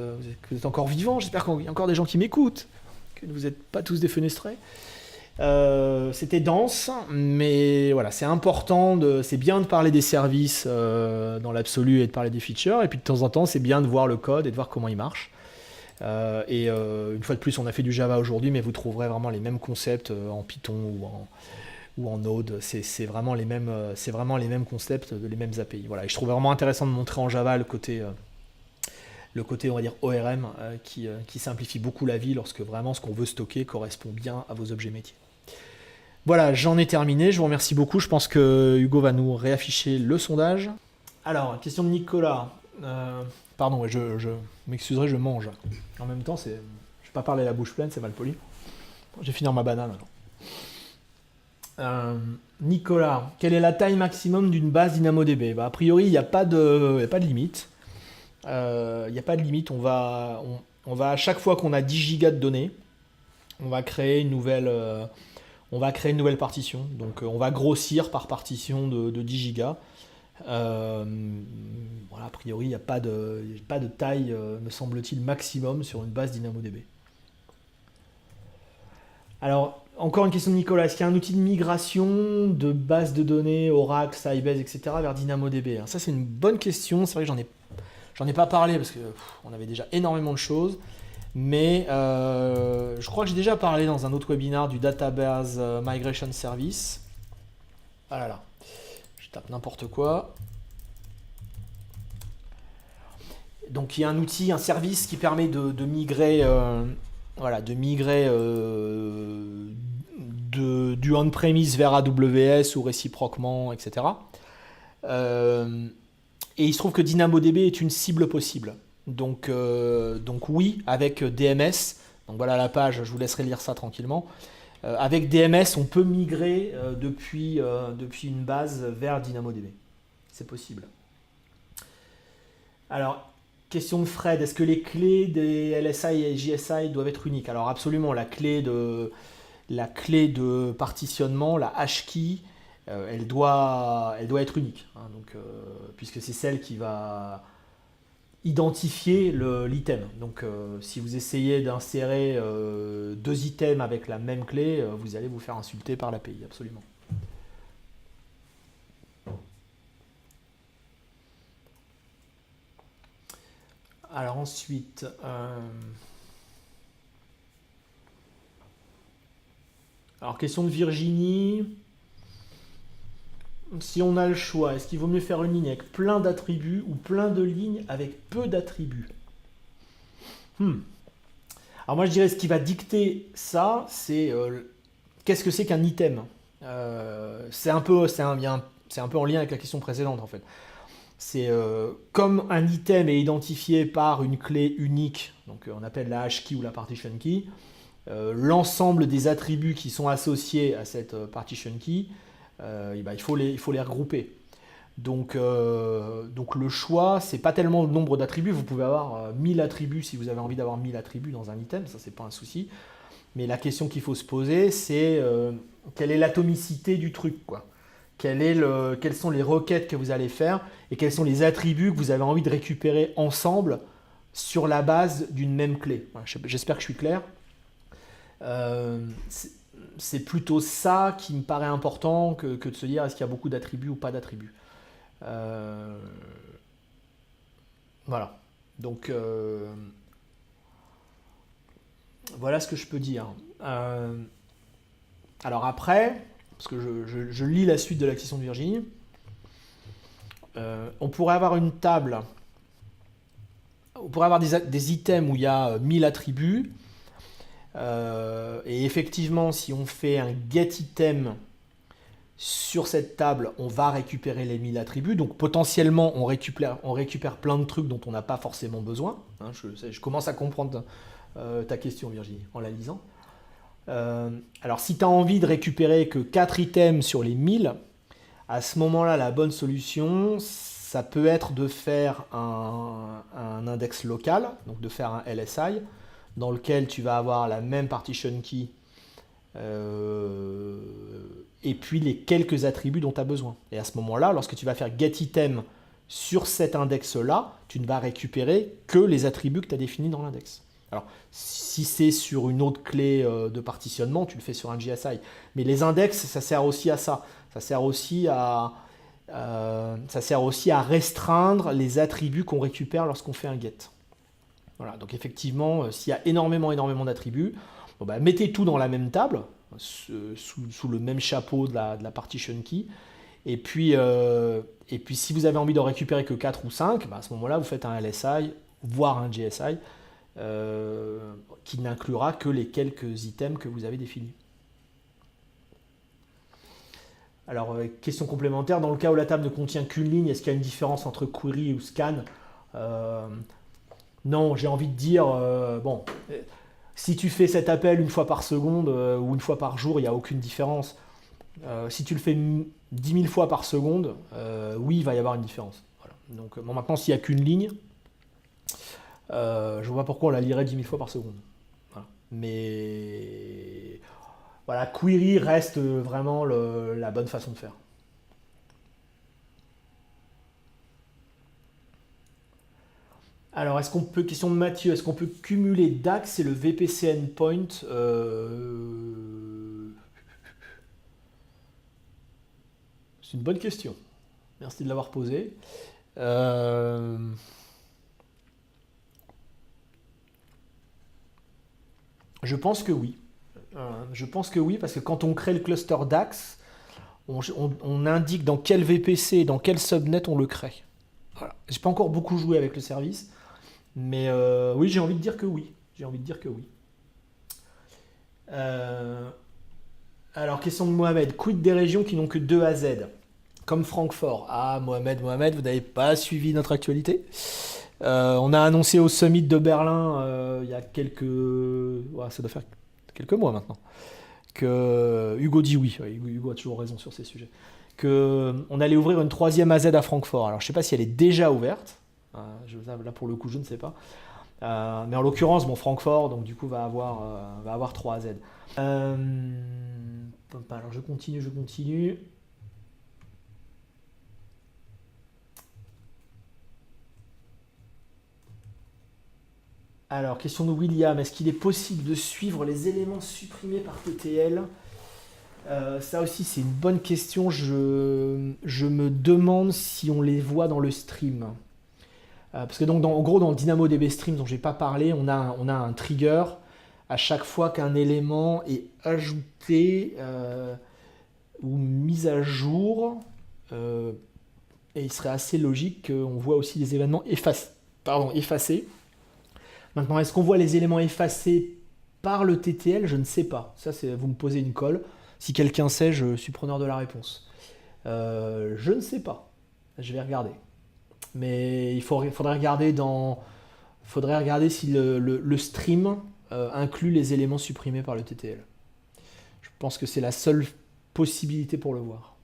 encore vivants, j'espère qu'il y a encore des gens qui m'écoutent, que vous n'êtes pas tous défenestrés. C'était dense, mais voilà, c'est important, c'est bien de parler des services dans l'absolu et de parler des features, et puis de temps en temps, c'est bien de voir le code et de voir comment il marche. Une fois de plus, on a fait du Java aujourd'hui, mais vous trouverez vraiment les mêmes concepts en Python ou en Node, c'est vraiment les mêmes concepts, les mêmes API. Voilà. Et je trouve vraiment intéressant de montrer en Java le côté on va dire ORM qui simplifie beaucoup la vie lorsque vraiment ce qu'on veut stocker correspond bien à vos objets métiers. Voilà, j'en ai terminé, je vous remercie beaucoup. Je pense que Hugo va nous réafficher le sondage. Alors, question de Nicolas. Pardon, je m'excuserai, je mange. En même temps, je ne vais pas parler la bouche pleine, c'est mal poli. Je vais finir ma banane alors. Nicolas, quelle est la taille maximum d'une base DynamoDB? A priori, il n'y a pas de limite. Il n'y a pas de limite. On va à chaque fois qu'on a 10 gigas de données, on va créer une nouvelle partition. Donc, on va grossir par partition de 10 gigas. Voilà, a priori, il n'y a pas de taille, me semble-t-il, maximum sur une base DynamoDB. Alors, encore une question de Nicolas. Est-ce qu'il y a un outil de migration de base de données, Oracle, Sybase, etc. vers DynamoDB? Alors ça, c'est une bonne question. C'est vrai que j'en ai pas parlé parce qu'on avait déjà énormément de choses. Mais je crois que j'ai déjà parlé dans un autre webinaire du Database Migration Service. Ah là là, je tape n'importe quoi. Donc il y a un outil, un service qui permet de migrer... du on-premise vers AWS ou réciproquement, etc. Et il se trouve que DynamoDB est une cible possible. Donc oui, avec DMS, donc voilà la page, je vous laisserai lire ça tranquillement. Avec DMS, on peut migrer depuis une base vers DynamoDB. C'est possible. Alors, question de Fred, est-ce que les clés des LSI et JSI doivent être uniques? Alors absolument, la clé de partitionnement, la hash-key, elle doit être unique. Hein, donc, puisque c'est celle qui va identifier l'item. Donc si vous essayez d'insérer 2 items avec la même clé, vous allez vous faire insulter par l'API, absolument. Alors ensuite, alors question de Virginie. Si on a le choix, est-ce qu'il vaut mieux faire une ligne avec plein d'attributs ou plein de lignes avec peu d'attributs? Alors moi je dirais ce qui va dicter ça, c'est qu'est-ce que c'est qu'un item? C'est un peu en lien avec la question précédente en fait. C'est comme un item est identifié par une clé unique, donc on appelle la hash key ou la partition key, l'ensemble des attributs qui sont associés à cette partition key, il faut les regrouper. Donc le choix, c'est pas tellement le nombre d'attributs. Vous pouvez avoir 1000 attributs si vous avez envie d'avoir 1000 attributs dans un item, ça c'est pas un souci. Mais la question qu'il faut se poser, c'est quelle est l'atomicité du truc, quoi. Quelles sont les requêtes que vous allez faire et quels sont les attributs que vous avez envie de récupérer ensemble sur la base d'une même clé. Voilà, j'espère que je suis clair. Euh, c'est c'est plutôt ça qui me paraît important que de se dire est-ce qu'il y a beaucoup d'attributs ou pas d'attributs. Euh, voilà. Donc voilà ce que je peux dire. Euh, alors après, parce que je lis la suite de la question de Virginie, on pourrait avoir une table, on pourrait avoir des items où il y a 1000 attributs. Et effectivement, si on fait un get item sur cette table, on va récupérer les 1000 attributs. Donc potentiellement, on récupère plein de trucs dont on n'a pas forcément besoin. Hein, je commence à comprendre ta question, Virginie, en la lisant. Alors si tu as envie de récupérer que 4 items sur les 1000, à ce moment-là, la bonne solution, ça peut être de faire un index local, donc de faire un LSI, dans lequel tu vas avoir la même partition key euh, et puis les quelques attributs dont tu as besoin. Et à ce moment-là, lorsque tu vas faire get item sur cet index-là, tu ne vas récupérer que les attributs que tu as définis dans l'index. Alors, si c'est sur une autre clé de partitionnement, tu le fais sur un GSI. Mais les index, ça sert aussi à ça. Ça sert aussi à restreindre les attributs qu'on récupère lorsqu'on fait un get. Voilà, donc effectivement, s'il y a énormément d'attributs, bon, bah, mettez tout dans la même table, sous le même chapeau de la partition key. Et puis si vous avez envie d'en récupérer que 4 ou 5, bah, à ce moment-là, vous faites un LSI, voire un GSI, qui n'inclura que les quelques items que vous avez définis. Alors, question complémentaire, dans le cas où la table ne contient qu'une ligne, est-ce qu'il y a une différence entre query ou scan? Non, j'ai envie de dire, bon, si tu fais cet appel une fois par seconde ou une fois par jour, il n'y a aucune différence. Si tu le fais 10 000 fois par seconde, oui, il va y avoir une différence. Voilà. Donc, bon, maintenant, s'il n'y a qu'une ligne, je vois pas pourquoi on la lirait 10 000 fois par seconde. Voilà. Mais voilà, query reste vraiment la bonne façon de faire. Alors, question de Mathieu, est-ce qu'on peut cumuler DAX et le VPC endpoint C'est une bonne question. Merci de l'avoir posée. Euh, je pense que oui. Je pense que oui, parce que quand on crée le cluster DAX, on indique dans quel VPC et dans quel subnet on le crée. Voilà. J'ai pas encore beaucoup joué avec le service, mais oui, j'ai envie de dire que oui. J'ai envie de dire que oui. Euh, alors, question de Mohamed. Quid des régions qui n'ont que 2 à Z? Comme Francfort. Ah, Mohamed, vous n'avez pas suivi notre actualité. On a annoncé au Summit de Berlin il y a ouais, ça doit faire quelques mois maintenant, que Hugo dit oui. Ouais, Hugo a toujours raison sur ces sujets. On allait ouvrir une 3e AZ à Francfort. Alors je ne sais pas si elle est déjà ouverte. Là pour le coup, je ne sais pas. Mais en l'occurrence, bon, Francfort, donc du coup, va avoir 3 AZ. Alors je continue. Alors, question de William, est-ce qu'il est possible de suivre les éléments supprimés par TTL? Ça aussi, c'est une bonne question. Je me demande si on les voit dans le stream. Parce que donc, en gros, dans le DynamoDB Stream dont je n'ai pas parlé, on a un trigger à chaque fois qu'un élément est ajouté ou mis à jour. Et il serait assez logique qu'on voit aussi les événements effacés. Maintenant, est-ce qu'on voit les éléments effacés par le TTL? Je ne sais pas. Ça, vous me posez une colle. Si quelqu'un sait, je suis preneur de la réponse. Je ne sais pas. Je vais regarder. Mais faudrait regarder si le stream inclut les éléments supprimés par le TTL. Je pense que c'est la seule possibilité pour le voir.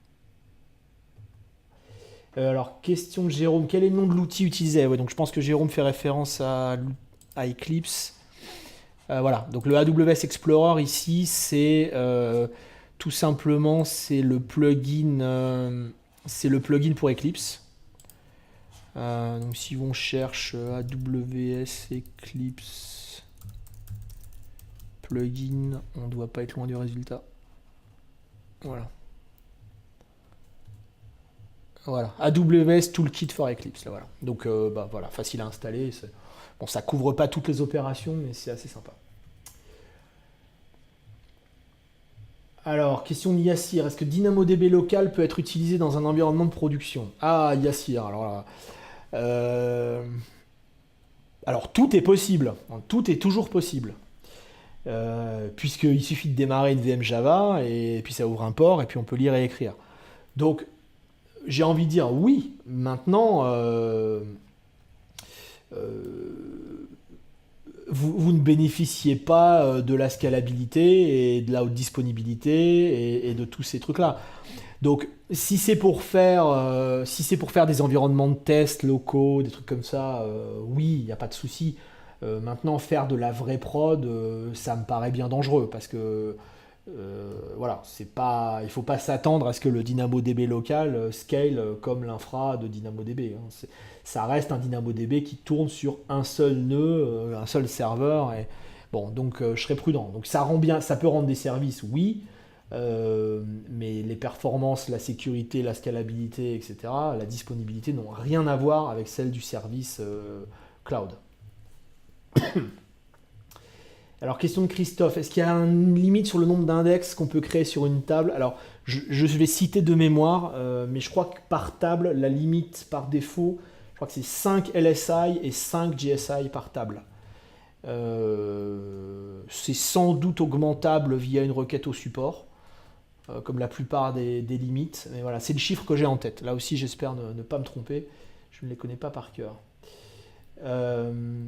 Alors, question de Jérôme, quel est le nom de l'outil utilisé? Ouais, donc je pense que Jérôme fait référence à Eclipse. Voilà, donc le AWS Explorer ici, c'est tout simplement c'est le plugin pour Eclipse. Donc si on cherche AWS Eclipse plugin, on ne doit pas être loin du résultat. Voilà. Voilà, AWS Toolkit for Eclipse. Là, voilà. Donc voilà, facile à installer. Bon, ça couvre pas toutes les opérations, mais c'est assez sympa. Alors, question de Yassir. Est-ce que DynamoDB local peut être utilisé dans un environnement de production? Ah, Yassir, alors là. euh, Alors, tout est possible. Tout est toujours possible. Puisqu'il suffit de démarrer une VM Java, et puis ça ouvre un port, et puis on peut lire et écrire. Donc, j'ai envie de dire oui. Maintenant, euh, vous ne bénéficiez pas de la scalabilité et de la haute disponibilité et de tous ces trucs-là. Donc, si c'est pour faire des environnements de test locaux, des trucs comme ça, oui, il n'y a pas de souci. Maintenant, faire de la vraie prod, ça me paraît bien dangereux parce que voilà, il faut pas s'attendre à ce que le DynamoDB local scale comme l'infra de DynamoDB. Hein. Ça reste un DynamoDB qui tourne sur un seul nœud, un seul serveur. Et, bon, donc je serais prudent. Donc ça peut rendre des services, oui, mais les performances, la sécurité, la scalabilité, etc., la disponibilité n'ont rien à voir avec celle du service cloud. Alors, question de Christophe, est-ce qu'il y a une limite sur le nombre d'index qu'on peut créer sur une table? Alors, je vais citer de mémoire, mais je crois que par table, la limite par défaut, je crois que c'est 5 LSI et 5 GSI par table. C'est sans doute augmentable via une requête au support, comme la plupart des limites. Mais voilà, c'est le chiffre que j'ai en tête. Là aussi, j'espère ne pas me tromper. Je ne les connais pas par cœur. Euh,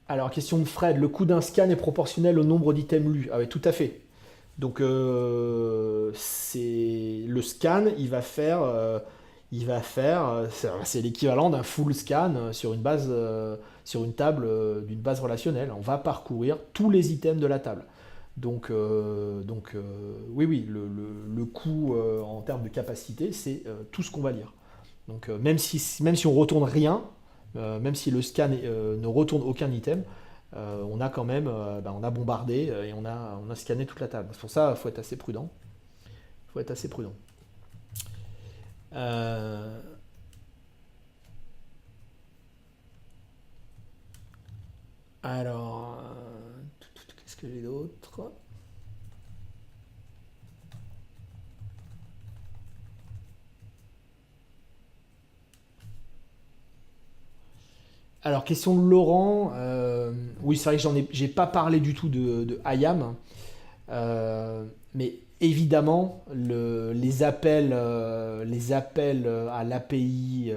Alors, question de Fred, le coût d'un scan est proportionnel au nombre d'items lus. Ah oui, tout à fait. Donc, c'est le scan, c'est l'équivalent d'un full scan sur une table d'une base relationnelle. On va parcourir tous les items de la table. Donc, oui, oui, le coût en termes de capacité, c'est tout ce qu'on va lire. Donc, même si on retourne rien, même si le scan ne retourne aucun item, on a quand même on a bombardé et on a scanné toute la table. C'est pour ça qu'il faut être assez prudent. Il faut être assez prudent. Euh, alors, qu'est-ce que j'ai d'autre? Alors, question de Laurent. Oui, c'est vrai que j'ai pas parlé du tout de IAM. Euh, mais évidemment, les appels à l'API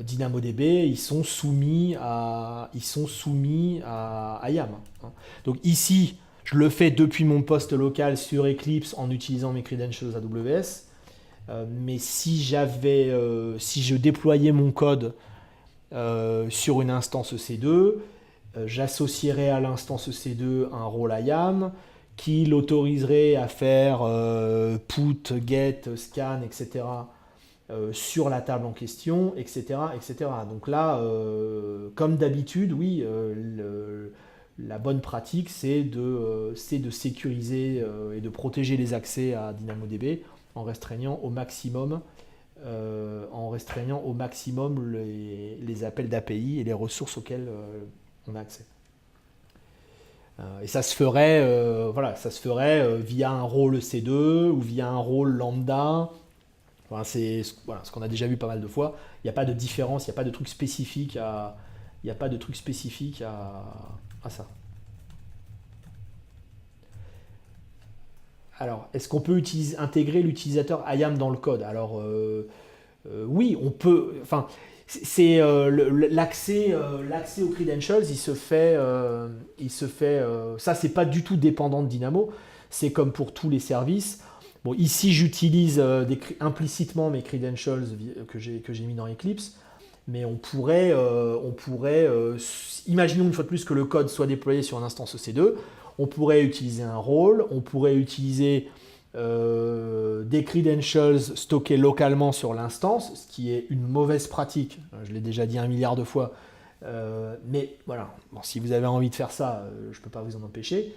DynamoDB, ils sont soumis à IAM. Hein. Donc ici, je le fais depuis mon poste local sur Eclipse en utilisant mes credentials AWS. Mais si je déployais mon code sur une instance EC2, j'associerai à l'instance EC2 un rôle IAM qui l'autoriserait à faire put, get, scan, etc. Sur la table en question, etc. etc. Donc là, comme d'habitude, oui, la bonne pratique, c'est de sécuriser et de protéger les accès à DynamoDB en restreignant au maximum les appels d'API et les ressources auxquelles on a accès. Et ça se ferait via un rôle C2 ou via un rôle lambda. Enfin, c'est ce qu'on a déjà vu pas mal de fois. Il n'y a pas de différence, il n'y a pas de truc spécifique à ça. Alors, est-ce qu'on peut intégrer l'utilisateur IAM dans le code? Alors, Oui, on peut. Enfin, l'accès aux credentials, ça, c'est pas du tout dépendant de Dynamo. C'est comme pour tous les services. Bon, ici, j'utilise implicitement mes credentials que j'ai mis dans Eclipse, mais imaginons une fois de plus que le code soit déployé sur une instance EC2, on pourrait utiliser un rôle, on pourrait utiliser des credentials stockés localement sur l'instance, ce qui est une mauvaise pratique. Je l'ai déjà dit 1 milliard de fois. Mais voilà, bon, si vous avez envie de faire ça, je ne peux pas vous en empêcher.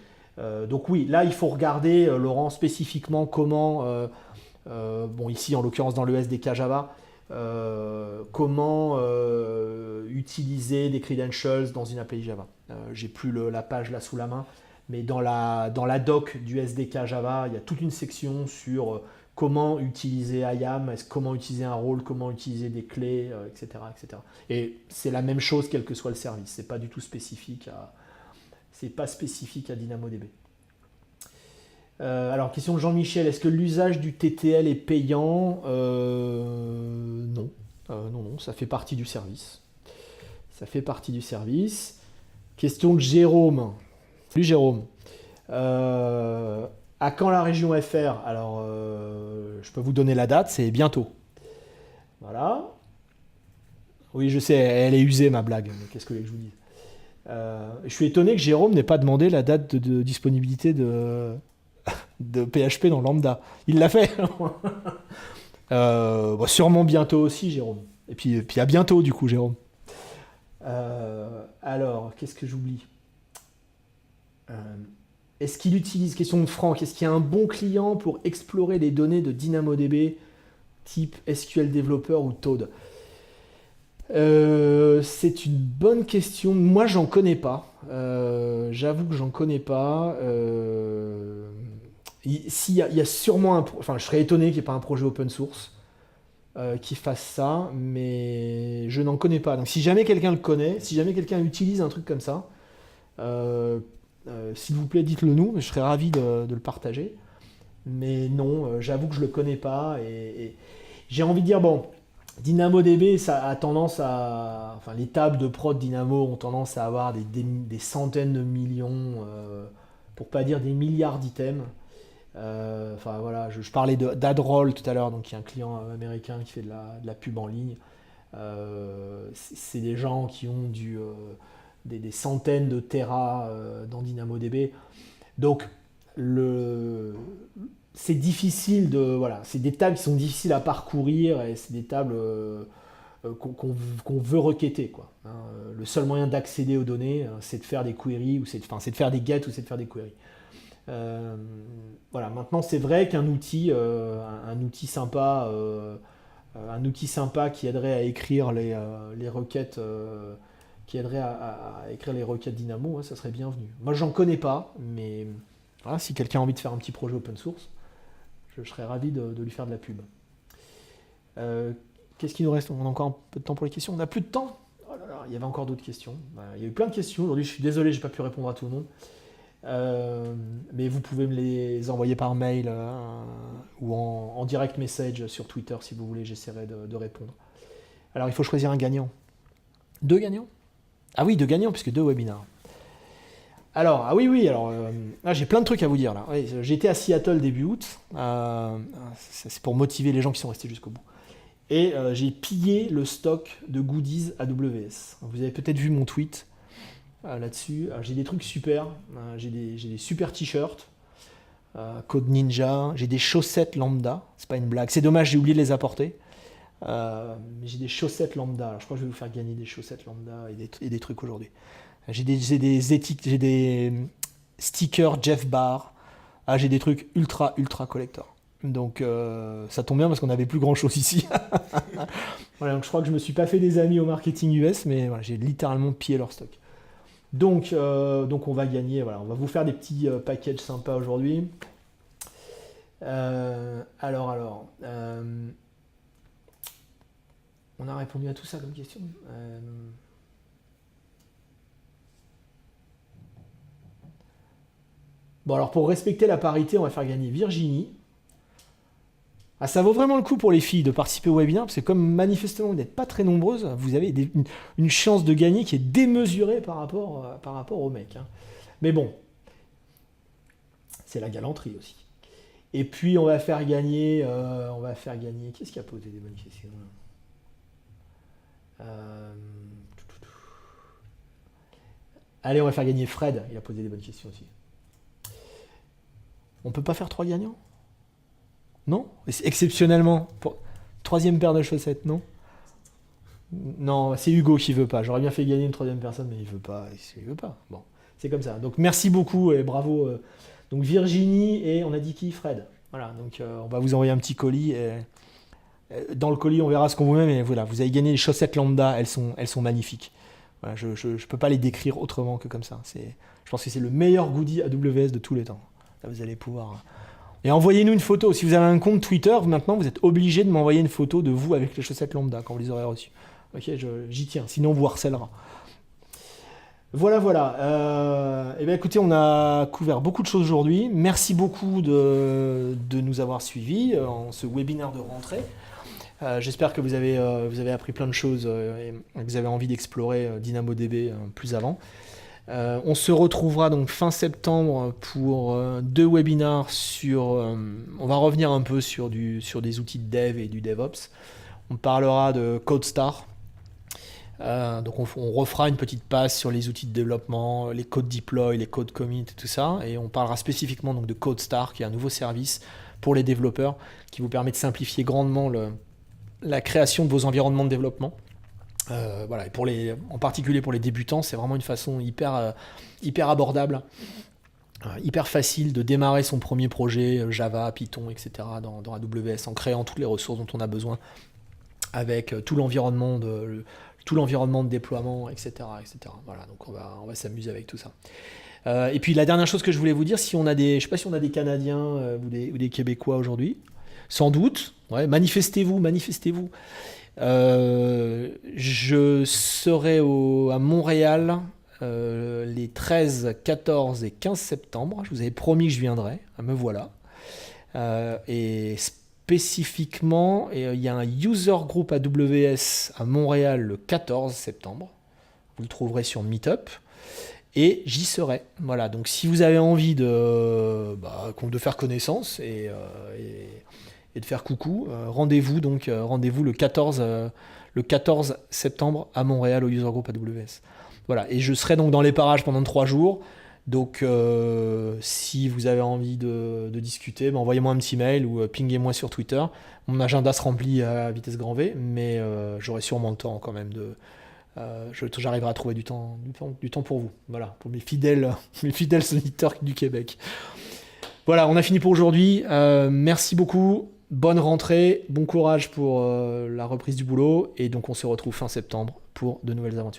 Donc oui, là, il faut regarder, Laurent, spécifiquement comment, bon ici en l'occurrence dans le SDK Java, comment utiliser des credentials dans une API Java. J'ai plus la page là sous la main, mais dans la doc du SDK Java, il y a toute une section sur comment utiliser IAM, comment utiliser un rôle, comment utiliser des clés, etc., etc. Et c'est la même chose quel que soit le service. C'est pas du tout spécifique à DynamoDB. Alors, question de Jean-Michel, est-ce que l'usage du TTL est payant? Non. Non, ça fait partie du service. Ça fait partie du service. Question de Jérôme. Salut Jérôme. À quand la région FR? Alors, je peux vous donner la date, c'est bientôt. Voilà. Oui, je sais, elle est usée ma blague, mais qu'est-ce que je vous dis? Je suis étonné que Jérôme n'ait pas demandé la date de disponibilité de PHP dans Lambda. Il l'a fait. Sûrement bientôt aussi, Jérôme. Et puis à bientôt, du coup, Jérôme. Alors, qu'est-ce que j'oublie? Est-ce qu'il utilise, question de Franck, est-ce qu'il y a un bon client pour explorer les données de DynamoDB type SQL Developer ou Toad? C'est une bonne question. Moi, j'en connais pas. J'avoue que j'en connais pas. Il y a sûrement enfin, je serais étonné qu'il n'y ait pas un projet open source qui fasse ça, mais je n'en connais pas. Donc, si jamais quelqu'un le connaît, si jamais quelqu'un utilise un truc comme ça, s'il vous plaît, dites-le nous. Je serais ravi de le partager. Mais non, j'avoue que je le connais pas et j'ai envie de dire bon. DynamoDB, ça a tendance à. Enfin, les tables de prod Dynamo ont tendance à avoir des centaines de millions, pour pas dire des milliards d'items. Enfin voilà, je parlais d'Adroll tout à l'heure, donc qui est un client américain qui fait de la pub en ligne. C'est des gens qui ont des centaines de terras dans DynamoDB. Donc, c'est difficile voilà, c'est des tables qui sont difficiles à parcourir et c'est des tables qu'on veut requêter, quoi. Hein. Le seul moyen d'accéder aux données, c'est de faire des queries, c'est de faire des get ou c'est de faire des queries. Voilà. Maintenant, c'est vrai qu'un outil, un outil sympa, qui aiderait à écrire les requêtes, qui aiderait à écrire les requêtes Dynamo, ça serait bienvenu. Moi, j'en connais pas, mais voilà, si quelqu'un a envie de faire un petit projet open source, je serais ravi de lui faire de la pub. Qu'est-ce qu'il nous reste? On a encore un peu de temps pour les questions. On n'a plus de temps. Oh là là, il y avait encore d'autres questions. Il y a eu plein de questions. Aujourd'hui, je suis désolé, je n'ai pas pu répondre à tout le monde. Mais vous pouvez me les envoyer par mail ou en direct message sur Twitter si vous voulez. J'essaierai de répondre. Alors, il faut choisir un gagnant. 2 gagnants? Ah oui, 2 gagnants, puisque 2 webinars. Alors, ah oui, alors j'ai plein de trucs à vous dire là. Oui, j'étais à Seattle début août, c'est pour motiver les gens qui sont restés jusqu'au bout. Et j'ai pillé le stock de goodies AWS. Vous avez peut-être vu mon tweet là-dessus. J'ai des trucs super, j'ai des super t-shirts, Code Ninja, j'ai des chaussettes lambda, c'est pas une blague, c'est dommage, j'ai oublié de les apporter. Mais j'ai des chaussettes lambda, alors je crois que je vais vous faire gagner des chaussettes lambda et des trucs aujourd'hui. J'ai des stickers Jeff Barr. J'ai des trucs ultra collector. Donc ça tombe bien parce qu'on n'avait plus grand chose ici. Voilà, donc je crois que je me suis pas fait des amis au marketing US, mais voilà, j'ai littéralement pillé leur stock. Donc on va gagner. Voilà, on va vous faire des petits packages sympas aujourd'hui. Alors. On a répondu à tout ça comme question. Bon, alors pour respecter la parité, on va faire gagner Virginie. Ah, ça vaut vraiment le coup pour les filles de participer au webinaire, parce que comme manifestement vous n'êtes pas très nombreuses, vous avez une chance de gagner qui est démesurée par rapport aux mecs, hein. Mais bon, c'est la galanterie aussi. Et puis on va faire gagner, Qu'est-ce qui a posé des bonnes questions là Allez, on va faire gagner Fred, il a posé des bonnes questions aussi. On peut pas faire 3 gagnants? Non? Exceptionnellement, pour... troisième paire de chaussettes, non? Non, c'est Hugo qui veut pas. J'aurais bien fait gagner une troisième personne, mais il veut pas. Il veut pas. Bon, c'est comme ça. Donc merci beaucoup et bravo. Donc Virginie et on a dit qui? Fred. Voilà, donc on va vous envoyer un petit colis. Dans le colis, on verra ce qu'on vous met, mais voilà, vous avez gagné les chaussettes lambda, elles sont magnifiques. Voilà, je ne peux pas les décrire autrement que comme ça. Je pense que c'est le meilleur goodie AWS de tous les temps. Là, vous allez pouvoir... Et envoyez-nous une photo. Si vous avez un compte Twitter, maintenant, vous êtes obligé de m'envoyer une photo de vous avec les chaussettes lambda quand vous les aurez reçues. Ok, j'y tiens, sinon on vous harcèlera. Voilà, voilà. Eh bien, écoutez, on a couvert beaucoup de choses aujourd'hui. Merci beaucoup de nous avoir suivis en ce webinaire de rentrée. J'espère que vous avez appris plein de choses et que vous avez envie d'explorer DynamoDB plus avant. On se retrouvera donc fin septembre pour 2 webinaires on va revenir un peu sur des outils de dev et du DevOps. On parlera de CodeStar. Donc on refera une petite passe sur les outils de développement, les codes deploy, les codes commit et tout ça. Et on parlera spécifiquement donc de CodeStar, qui est un nouveau service pour les développeurs qui vous permet de simplifier grandement la création de vos environnements de développement. Voilà, et en particulier pour les débutants, c'est vraiment une façon hyper abordable, hyper facile de démarrer son premier projet Java, Python, etc. dans AWS en créant toutes les ressources dont on a besoin avec tout l'environnement de déploiement, etc., etc. Voilà, donc on va s'amuser avec tout ça. Et puis la dernière chose que je voulais vous dire, je ne sais pas si on a des Canadiens ou des Québécois aujourd'hui, sans doute, ouais, manifestez-vous. Je serai à Montréal les 13, 14 et 15 septembre. Je vous avais promis que je viendrais, me voilà. Et spécifiquement, il y a un user group AWS à Montréal le 14 septembre. Vous le trouverez sur Meetup. Et j'y serai. Voilà, donc si vous avez envie de faire connaissance et de faire coucou, rendez-vous le 14 septembre à Montréal au user group AWS. Voilà, et je serai donc dans les parages pendant 3 jours. Donc si vous avez envie de discuter, envoyez-moi un petit mail ou pinguez-moi sur Twitter. Mon agenda se remplit à vitesse grand V, mais j'aurai sûrement le temps quand même j'arriverai à trouver du temps pour vous. Voilà, pour mes fidèles auditeurs du Québec. Voilà, on a fini pour aujourd'hui. Merci beaucoup. Bonne rentrée, bon courage pour la reprise du boulot. Et donc on se retrouve fin septembre pour de nouvelles aventures.